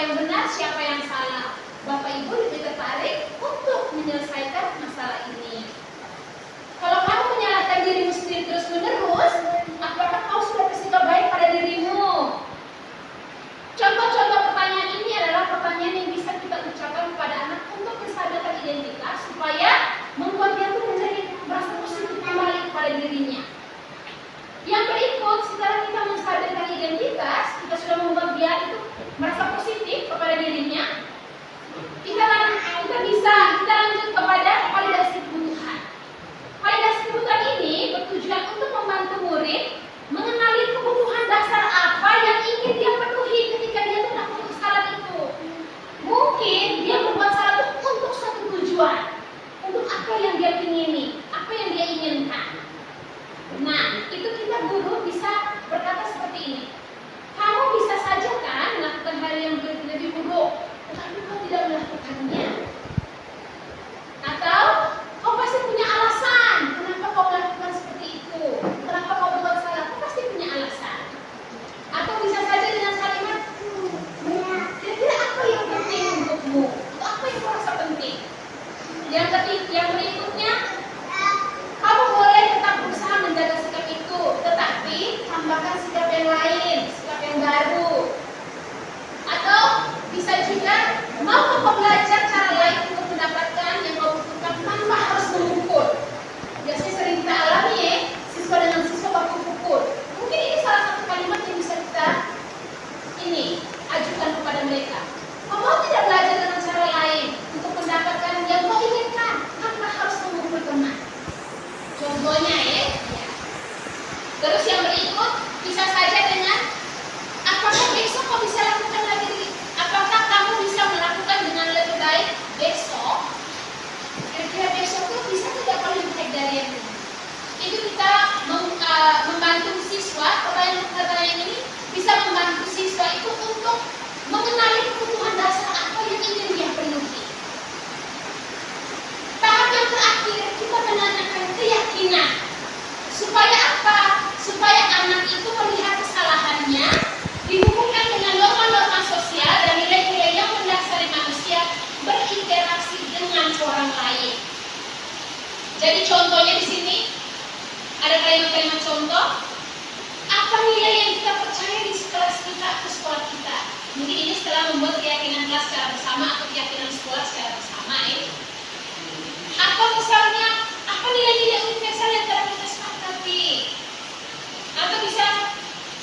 S3: yang benar, siapa yang salah. Bapak Ibu lebih tertarik untuk menyelesaikan masalah ini. Kalau kamu menyalahkan dirimu sendiri terus-menerus, apakah kau sudah bersikap baik pada dirimu? Contoh-contoh pertanyaan ini adalah pertanyaan yang bisa kita ucapkan kepada anak untuk menstabilkan identitas supaya membuat dia tuh menjadi merasa positif kembali kepada dirinya. Yang berikut, setelah kita menstabilkan identitas, kita sudah membuat dia itu merasa positif kepada dirinya. Kita lanjut kepada validasi kebutuhan. Validasi kebutuhan ini bertujuan untuk membantu murid mengenali kebutuhan dasar apa yang ingin dia penuhi ketika dia hendak membuat salat itu. Mungkin dia membuat salat itu untuk satu tujuan, untuk apa yang dia ingini, apa yang dia inginkan. Nah, itu kita guru bisa berkata seperti ini. Kamu bisa saja kan melakukan hal yang lebih buruk, tetapi kau tidak melakukannya. Atau kau pasti punya alasan kenapa kau melakukan seperti itu, kenapa kau berbuat salah, kau pasti punya alasan. Atau bisa saja dengan kalimat, kira-kira apa yang penting untukmu, atau apa yang kau rasa penting. Yang berikutnya, kamu boleh tetap berusaha menjaga sikap itu, tetapi tambahkan sikap yang lain, sikap yang baru. Atau bisa juga mau kau belajar cara lain untuk mendapatkan yang kau butuhkan tanpa harus memukul. Biasanya sering kita alami ya, siswa dengan siswa baku pukul. Mungkin ini salah satu kalimat yang bisa kita ajukan kepada mereka. Kau mau tidak belajar dengan cara lain untuk mendapatkan yang kau inginkan tanpa harus memukul teman. Contohnya ya. Terus yang berikut bisa saja dengan apakah besok kau bisa lakukan lagi? Apakah kamu bisa melakukan dengan lebih baik besok? Kira-kira besok itu bisa tidak kau lebih baik dari yang ini? Itu kita membantu siswa. Pertanyaan ini bisa membantu siswa itu untuk mengenali kebutuhan dasar apa yang ingin dia penuhi. Tahap yang terakhir kita menanyakan keyakinan. Supaya apa? Supaya anak itu melihat kesalahannya dihubungkan dengan norma-norma sosial dan nilai-nilai yang mendasari manusia berinteraksi dengan orang lain. Jadi contohnya di sini ada kalimat-kalimat contoh. Apa nilai yang kita percaya di kelas kita atau sekolah kita? Mungkin ini setelah membuat keyakinan kelas secara bersama atau keyakinan sekolah secara bersama ya. Atau misalnya apa nilai-nilai universal yang telah kita sepakati? Atau bisa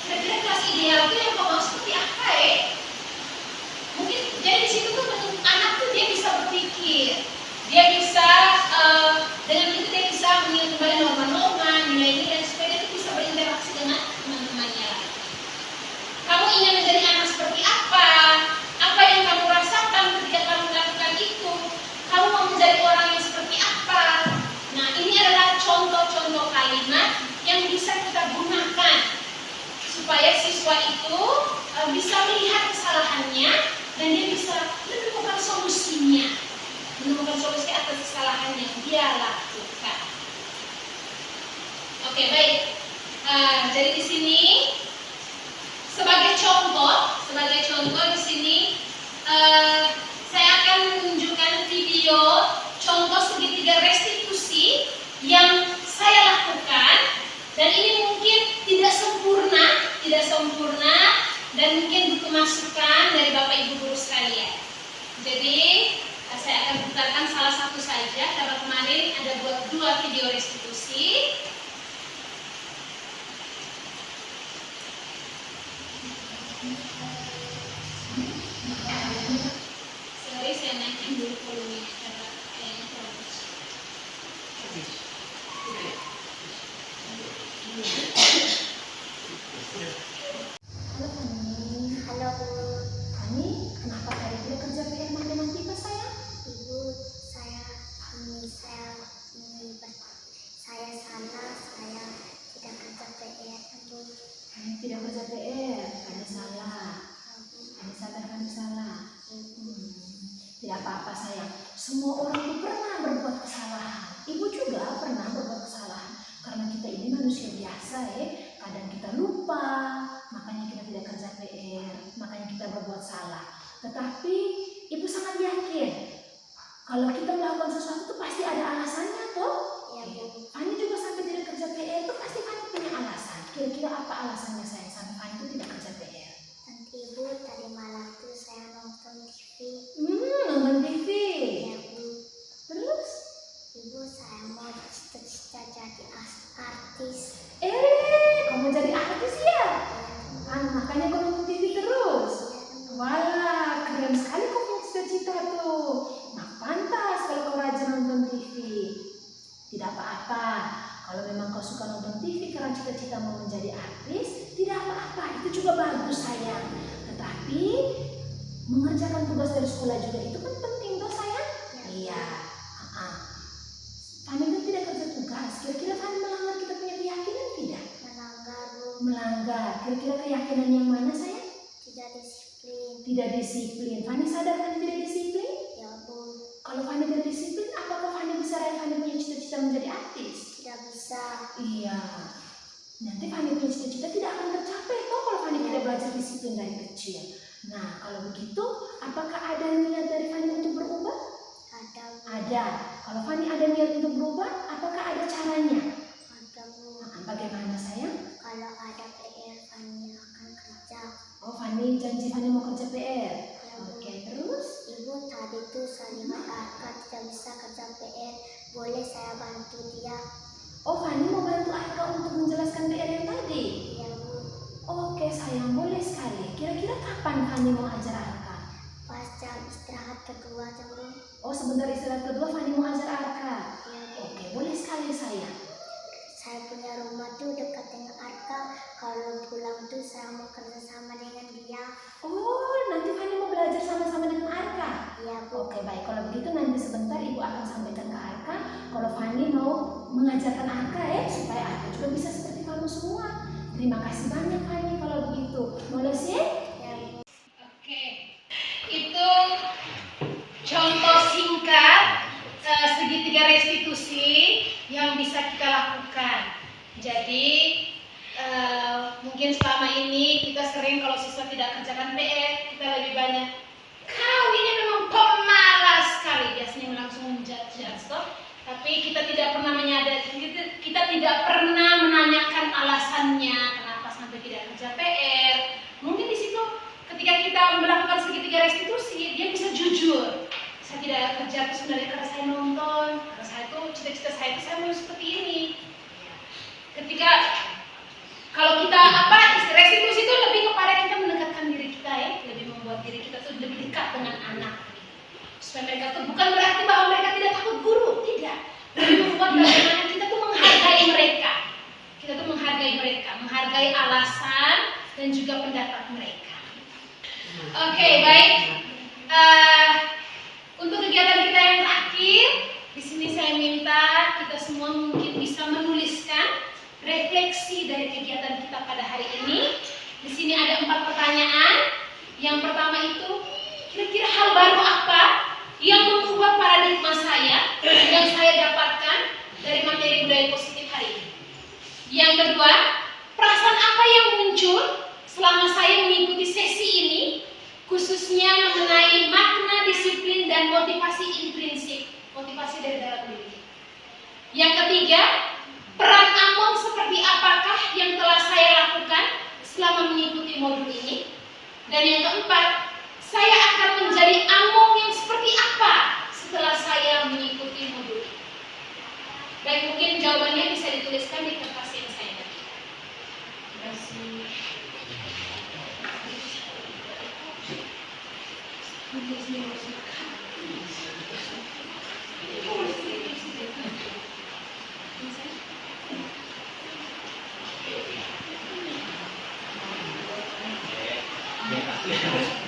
S3: kira-kira kelas ideal itu yang kau mau seperti apa ya? Mungkin jadi di situ tuh anak tuh dia bisa berpikir, dia bisa dengan itu dia bisa mengingat kembali norma-norma, nilai-nilai supaya dia tuh bisa berinteraksi dengan teman-temannya. Kamu ingin menjadi anak seperti apa? Apa yang kamu rasakan ketika kamu melakukan itu? Kamu mau menjadi orang yang seperti apa? Nah, ini adalah contoh-contoh kalimat yang bisa kita gunakan supaya siswa itu bisa melihat kesalahannya dan dia bisa menemukan solusinya, menemukan solusi atas kesalahan yang dia lakukan. Oke, baik. Jadi di sini sebagai contoh di sini saya akan menunjukkan video contoh segitiga restitusi yang saya lakukan, dan ini mungkin tidak sempurna dan mungkin butuh masukan dari Bapak Ibu guru sekalian. Jadi saya akan putarkan salah satu saja karena kemarin ada dua video restitusi. Sorry, saya naikin dulu volumenya karena kayaknya terlalu kecil.
S4: Halo Bu.
S2: Ani, kenapa hari ini kerja PR dengan kita sayang?
S4: Ibu, saya salah, saya tidak kerja PR Bu.
S2: Ani tidak kerja PR, Ani salah. Ani sadar Ani salah. Tidak apa-apa sayang. Semua orang itu pernah berbuat kesalahan. Ibu juga pernah berbuat kesalahan. Karena kita ini manusia biasa ya. Kadang kita lupa, makanya kita tidak kerja PR, makanya kita berbuat salah. Tetapi Kalau kita melakukan sesuatu tuh pasti ada alasannya toh.
S4: Ya Bu.
S2: Fanny juga sampai tidak kerja PR itu pasti Fanny punya alasan. Kira-kira apa alasannya saya sampai Fanny itu tidak kerja PR?
S4: Nanti Ibu tadi malam tuh saya nonton TV.
S2: Nonton TV.
S4: Ya Bu.
S2: Terus?
S4: Ibu saya mau cita-cita jadi artis.
S2: Kamu jadi artis ya? Makanya kau nonton TV terus. Wah, keren sekali kau punya cita-cita tuh. Nah, pantas kalau kau rajin nonton TV. Tidak apa-apa. Kalau memang kau suka nonton TV karena cita-cita mau menjadi artis, tidak apa-apa. Itu juga bagus sayang. Tetapi mengerjakan tugas dari sekolah juga itu kan penting toh sayang? Iya. Fanny kan tidak kerja tugas. Kira-kira Fanny melanggar kita punya keyakinan tidak?
S4: Melanggar Bu.
S2: Melanggar. Kira-kira keyakinan yang mana sayang?
S4: Tidak disiplin.
S2: Tidak disiplin. Fanny sadar Fanny tidak disiplin?
S4: Ya Bu.
S2: Kalau Fanny tidak disiplin, apakah Fanny bisa raih Fanny punya cita-cita menjadi artis?
S4: Tidak bisa.
S2: Iya. Nanti Fanny punya cita-cita tidak akan tercapai toh kalau Fanny tidak belajar disiplin dari kecil. Nah, kalau begitu, apakah ada niat dari Fanny untuk berubah?
S4: Ada Bu.
S2: Ada. Kalau Fanny ada niat untuk berubah, apakah ada caranya?
S4: Ada Bu.
S2: Nah, bagaimana sayang?
S4: Kalau ada PR Fanny akan kerja.
S2: Oh, Fanny janji Fanny mau kerja PR.
S4: Ya Bu.
S2: Oke, terus?
S4: Ibu tadi tuh saya lihat Arka tidak bisa kerja PR. Boleh saya bantu dia?
S2: Oh, Fanny mau bantu Arka untuk menjelaskan PR yang tadi?
S4: Ya Bu.
S2: Oke, sayang, boleh sekali. Kira-kira kapan Fanny mau ajar Arka?
S4: Pas jam istirahat kedua jam Bu.
S2: Oh, sebentar istirahat kedua Fanny mau ajar Arka.
S4: Ya Bu.
S2: Oke, boleh sekali sayang.
S4: Saya punya rumah tuh dekat dengan Arka. Kalau pulang tuh saya mau kerja sama dengan dia.
S2: Oh, nanti Fanny mau belajar sama-sama dengan Arka.
S4: Ya Bu.
S2: Oke, baik. Kalau begitu nanti sebentar Ibu akan sampaikan ke Arka kalau Fanny mau mengajarkan Arka supaya Arka juga bisa seperti kamu semua. Terima kasih banyak Fanny kalau begitu. Boleh sih?
S4: Ya Bu.
S3: Oke, itu contoh singkat segitiga restitusi yang bisa kita lakukan. Jadi mungkin selama ini kita sering kalau siswa tidak kerjakan PR, kita lebih banyak, kau ini memang pemalas sekali, biasanya langsung menjudge. Tapi kita tidak pernah menyadari, kita tidak pernah menanyakan alasannya kenapa sampai tidak kerja PR. Mungkin di situ ketika kita melakukan segitiga restitusi, dia bisa jujur. Saya tidak kerja itu sebenarnya karena saya nonton, karena saya itu cita-cita saya itu saya mau seperti ini. Ketika kalau kita restitusi itu lebih kepada kita mendekatkan diri kita lebih membuat diri kita tuh lebih dekat dengan anak. Supaya mereka tuh bukan berarti bahwa mereka tidak takut guru, tidak. Lebih membuat bagaimana kita tuh menghargai mereka. Kita tuh menghargai mereka, menghargai alasan dan juga pendapat mereka. Oke, baik. Untuk kegiatan kita yang terakhir, di sini saya minta kita semua mungkin bisa menuliskan refleksi dari kegiatan kita pada hari ini. Di sini ada 4 pertanyaan. Yang pertama itu, kira-kira hal baru apa yang mengubah paradigma saya yang saya dapatkan dari materi budaya positif hari ini? Yang kedua, perasaan apa yang muncul selama saya mengikuti sesi ini, khususnya mengenai makna disiplin dan motivasi intrinsik, motivasi dari dalam diri. Yang ketiga, peran Among seperti apakah yang telah saya lakukan selama mengikuti modul ini? Dan yang keempat, saya akan menjadi Among yang seperti apa setelah saya mengikuti modul ini? Dan mungkin jawabannya bisa dituliskan di kertas yang saya bagi. Terima kasih.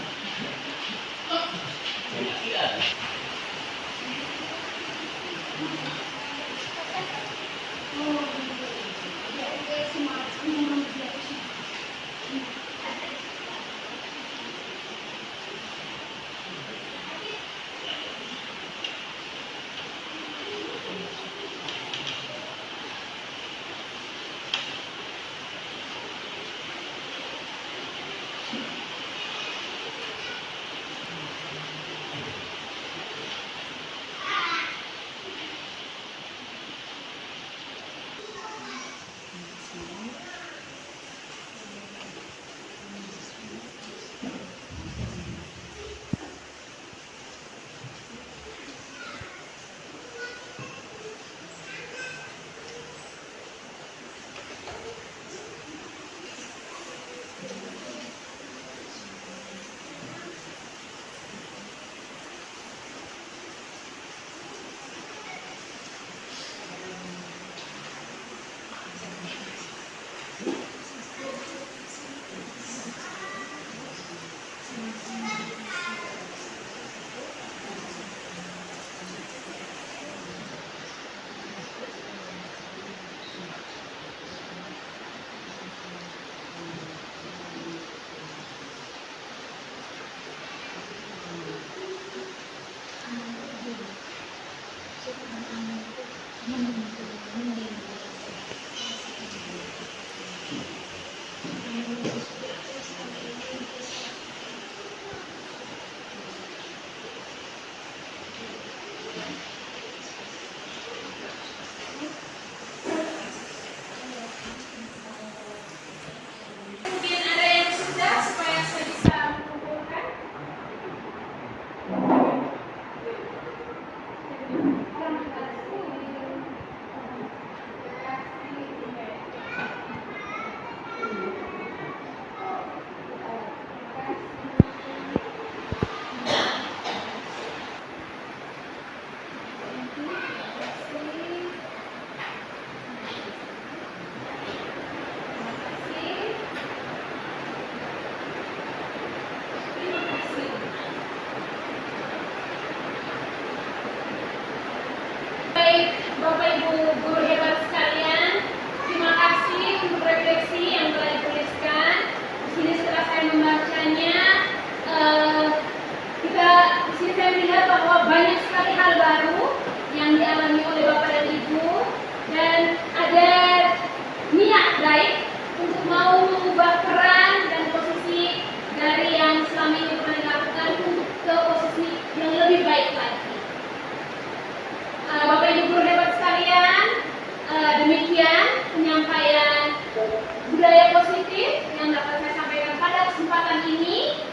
S3: kesempatan ini,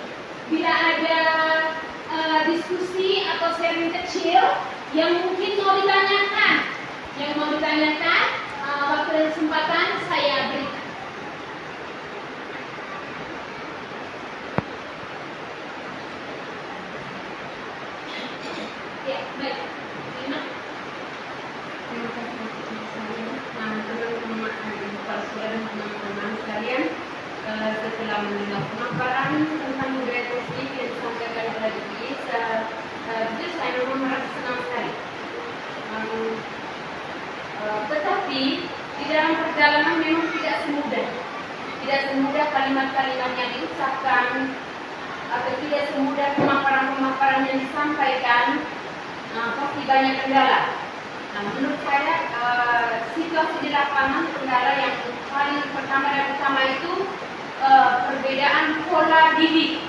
S3: bila ada diskusi atau sharing kecil yang mungkin mau ditanyakan, waktu dan kesempatan saya berikan. Ya, baik. Terima.
S1: Terima kasih teman-teman kepala sekolah dan teman-teman sekalian. Setelah mendengar pemaparan tentang budaya positif yang disampaikan oleh Iis, saya memang merasa senang sekali. Tetapi di dalam perjalanan memang tidak semudah kalimat-kalimat yang diucapkan atau tidak semudah pemaparan-pemaparan yang disampaikan. Pasti banyak kendala. Menurut saya situasi di lapangan kendala yang paling pertama dan utama itu perbedaan pola didik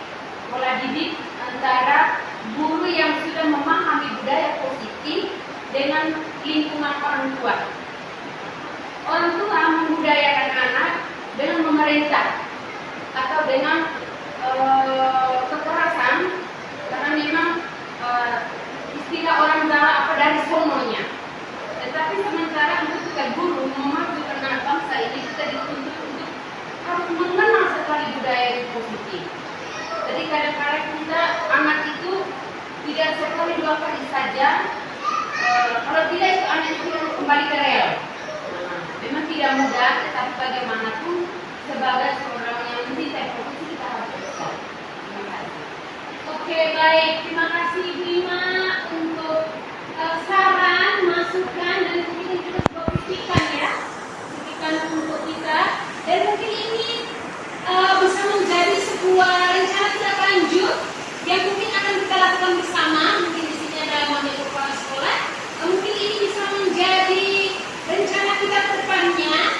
S1: antara guru yang sudah memahami budaya positif dengan lingkungan orang tua. Orang tua membudayakan anak dengan memerintah atau dengan kekerasan, karena memang istilah orang Jawa apa dari sononya. Tetapi sementara untuk kita guru memajukan anak bangsa ini, kita dituntut untuk harus mengenal sekali budaya yang positif. Jadi kadang-kadang kita anak itu tidak sekali dua kali saja, kalau tidak itu anak itu kembali ke rel. Memang tidak mudah, tetapi bagaimanapun sebagai seorang yang mencintai profesi kita harus berusaha. Terima kasih.
S3: Oke, baik. Terima kasih Ibu Ima untuk saran, masukan, dan mungkin kita sebuah kritikan ya. Kritikan untuk kita. Dan mungkin ini bisa menjadi sebuah rencana tindak lanjut yang mungkin akan kita lakukan bersama. Mungkin di sini ada wakil kepala sekolah. Mungkin ini bisa menjadi rencana kita ke depannya.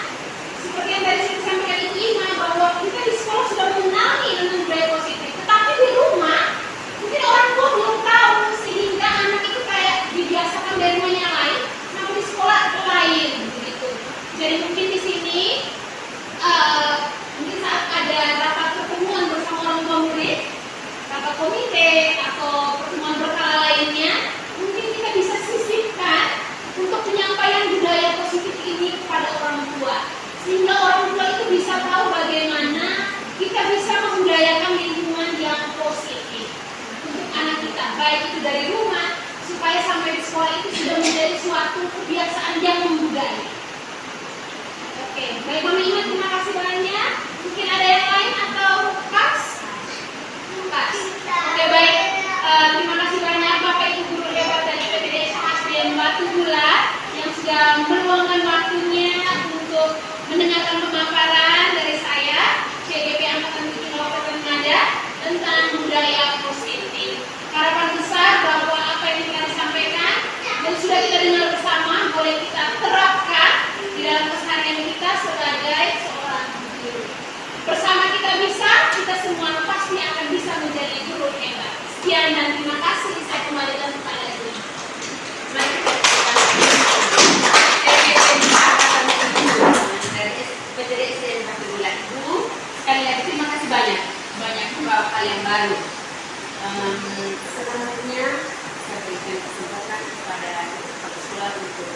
S3: Seperti yang tadi saya sampaikan Ibu Ima, bahwa kita di sekolah sudah mengenali dengan budaya positif. Tetapi di rumah mungkin orang tua belum tahu, sehingga anak itu kayak dibiasakan dari rumahnya lain, namun di sekolah lain begitu. Jadi mungkin di sini mungkin saat ada rapat pertemuan bersama orang tua murid, rapat komite atau pertemuan berkala lainnya, mungkin kita bisa sisipkan untuk penyampaian budaya positif ini kepada orang tua, sehingga orang tua itu bisa tahu bagaimana kita bisa membudayakan lingkungan yang positif untuk anak kita, baik itu dari rumah, supaya sampai di sekolah itu sudah menjadi suatu kebiasaan yang membudaya. Oke, baik Mama Ima, terima kasih banyak. Mungkin ada yang lain atau pas? Pas. Oke, baik. Terima kasih banyak Bapak Ibu guru hebat dari PPDS HSDN Batu Bulat yang sudah meluangkan waktunya untuk mendengarkan pemaparan dari saya, CGP Angkatan 7 Kabupaten Ngada, tentang budaya positif. Harapan besar bahwa apa yang telah disampaikan dan sudah kita dengar bersama boleh kita terapkan di dalam keseharian kita sebagai seorang guru. Bersama kita bisa, kita semua pasti akan bisa menjadi guru hebat. Sekian dan terima kasih. Saya kembalikan kepada Ibu.
S1: Dari PPDS yang Batu Bulat Ibu, sekali lagi terima kasih banyak hal yang baru. Selanjutnya saya berikan kesempatan kepada kepala sekolah untuk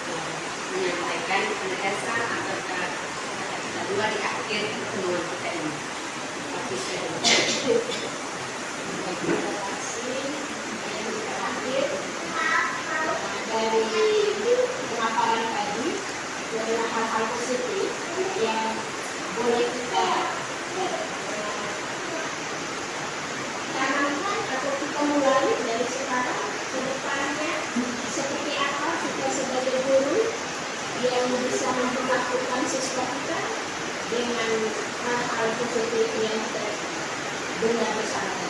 S1: menyampaikan penegasan atau kata-kata dua di akhir pertemuan kita ini. Terima kasih.
S2: Terima kasih. Yang terakhir dari pemaparan tadi adalah hal-hal positif yang boleh kita tanamkan atau kita mulai dari sekarang ke depannya, seperti apa kita sebagai guru yang bisa memperlakukan siswa kita dengan hal-hal positif yang terdengar bersama.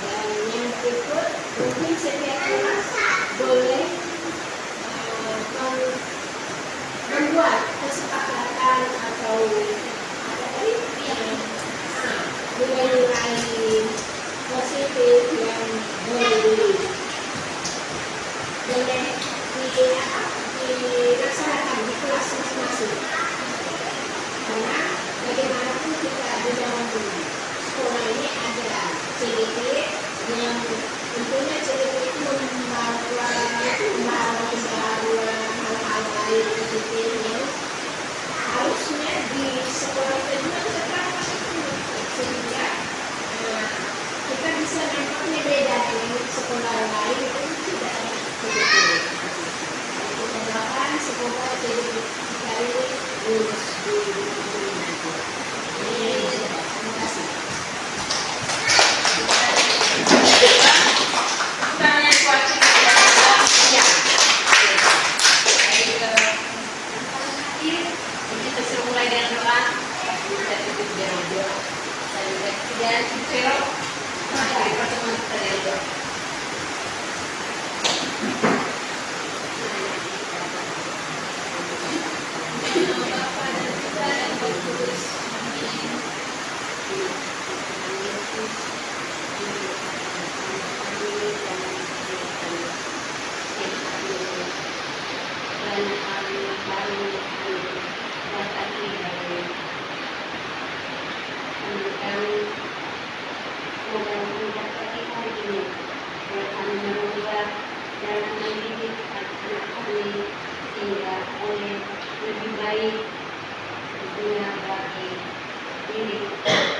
S2: Dan yang berikut, mungkin setiap kelas boleh membuat kesepakatan atau nilai-nilai positif yang boleh dilaksanakan di kelas masing-masing. Karena bagaimanapun kita di dalam sekolah
S6: Dan Cicero dari pertemuan kita dari doa. Lebih baik dunia bagi diri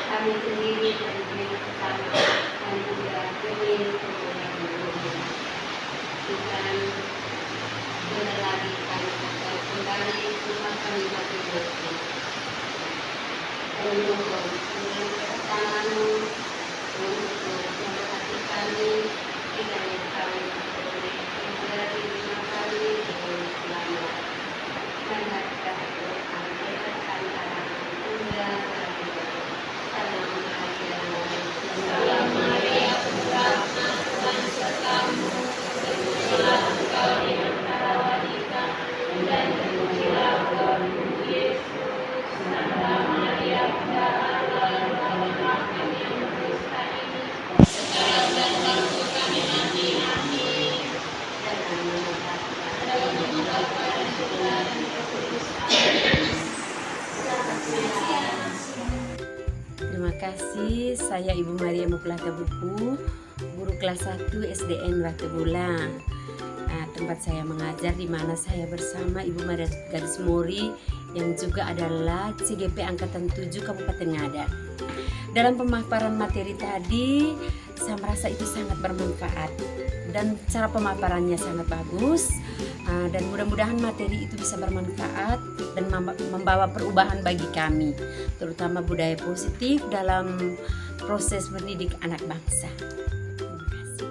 S6: kami sendiri dan diri bersama dan juga demi kemuliaan dunia. Bukan benar lagi kami akan kembali rumah kami masing-masing. Dan mohon dengan kebersamaan-Mu untuk memberkati kami dengan kami boleh menghadapi rumah kami dengan selamat. Dan harga Tuhan bebaskan anak Bunda Maria. Salam Maria, Salam Maria, bersama Tuhan sertamu, terpujilah engkau di antara wanita, dan terpujilah buahmu Yesus. Santa Maria, Bunda Allah, doakanlah kami yang berdosa ini, sekarang dan waktu kami mati. Amin. Dalam nama Bapa dan Putra dan Roh Kudus. Amin.
S8: Terima kasih, saya Ibu Maria Muplata Buku, guru kelas 1 SDN Batu Bulang. Tempat saya mengajar di mana saya bersama Ibu Maria Gadis Mori yang juga adalah CGP Angkatan 7 Kabupaten Ngada. Dalam pemaparan materi tadi, saya merasa itu sangat bermanfaat dan cara pemaparannya sangat bagus. Dan mudah-mudahan materi itu bisa bermanfaat dan membawa perubahan bagi kami, terutama budaya positif dalam proses mendidik anak bangsa. Terima kasih.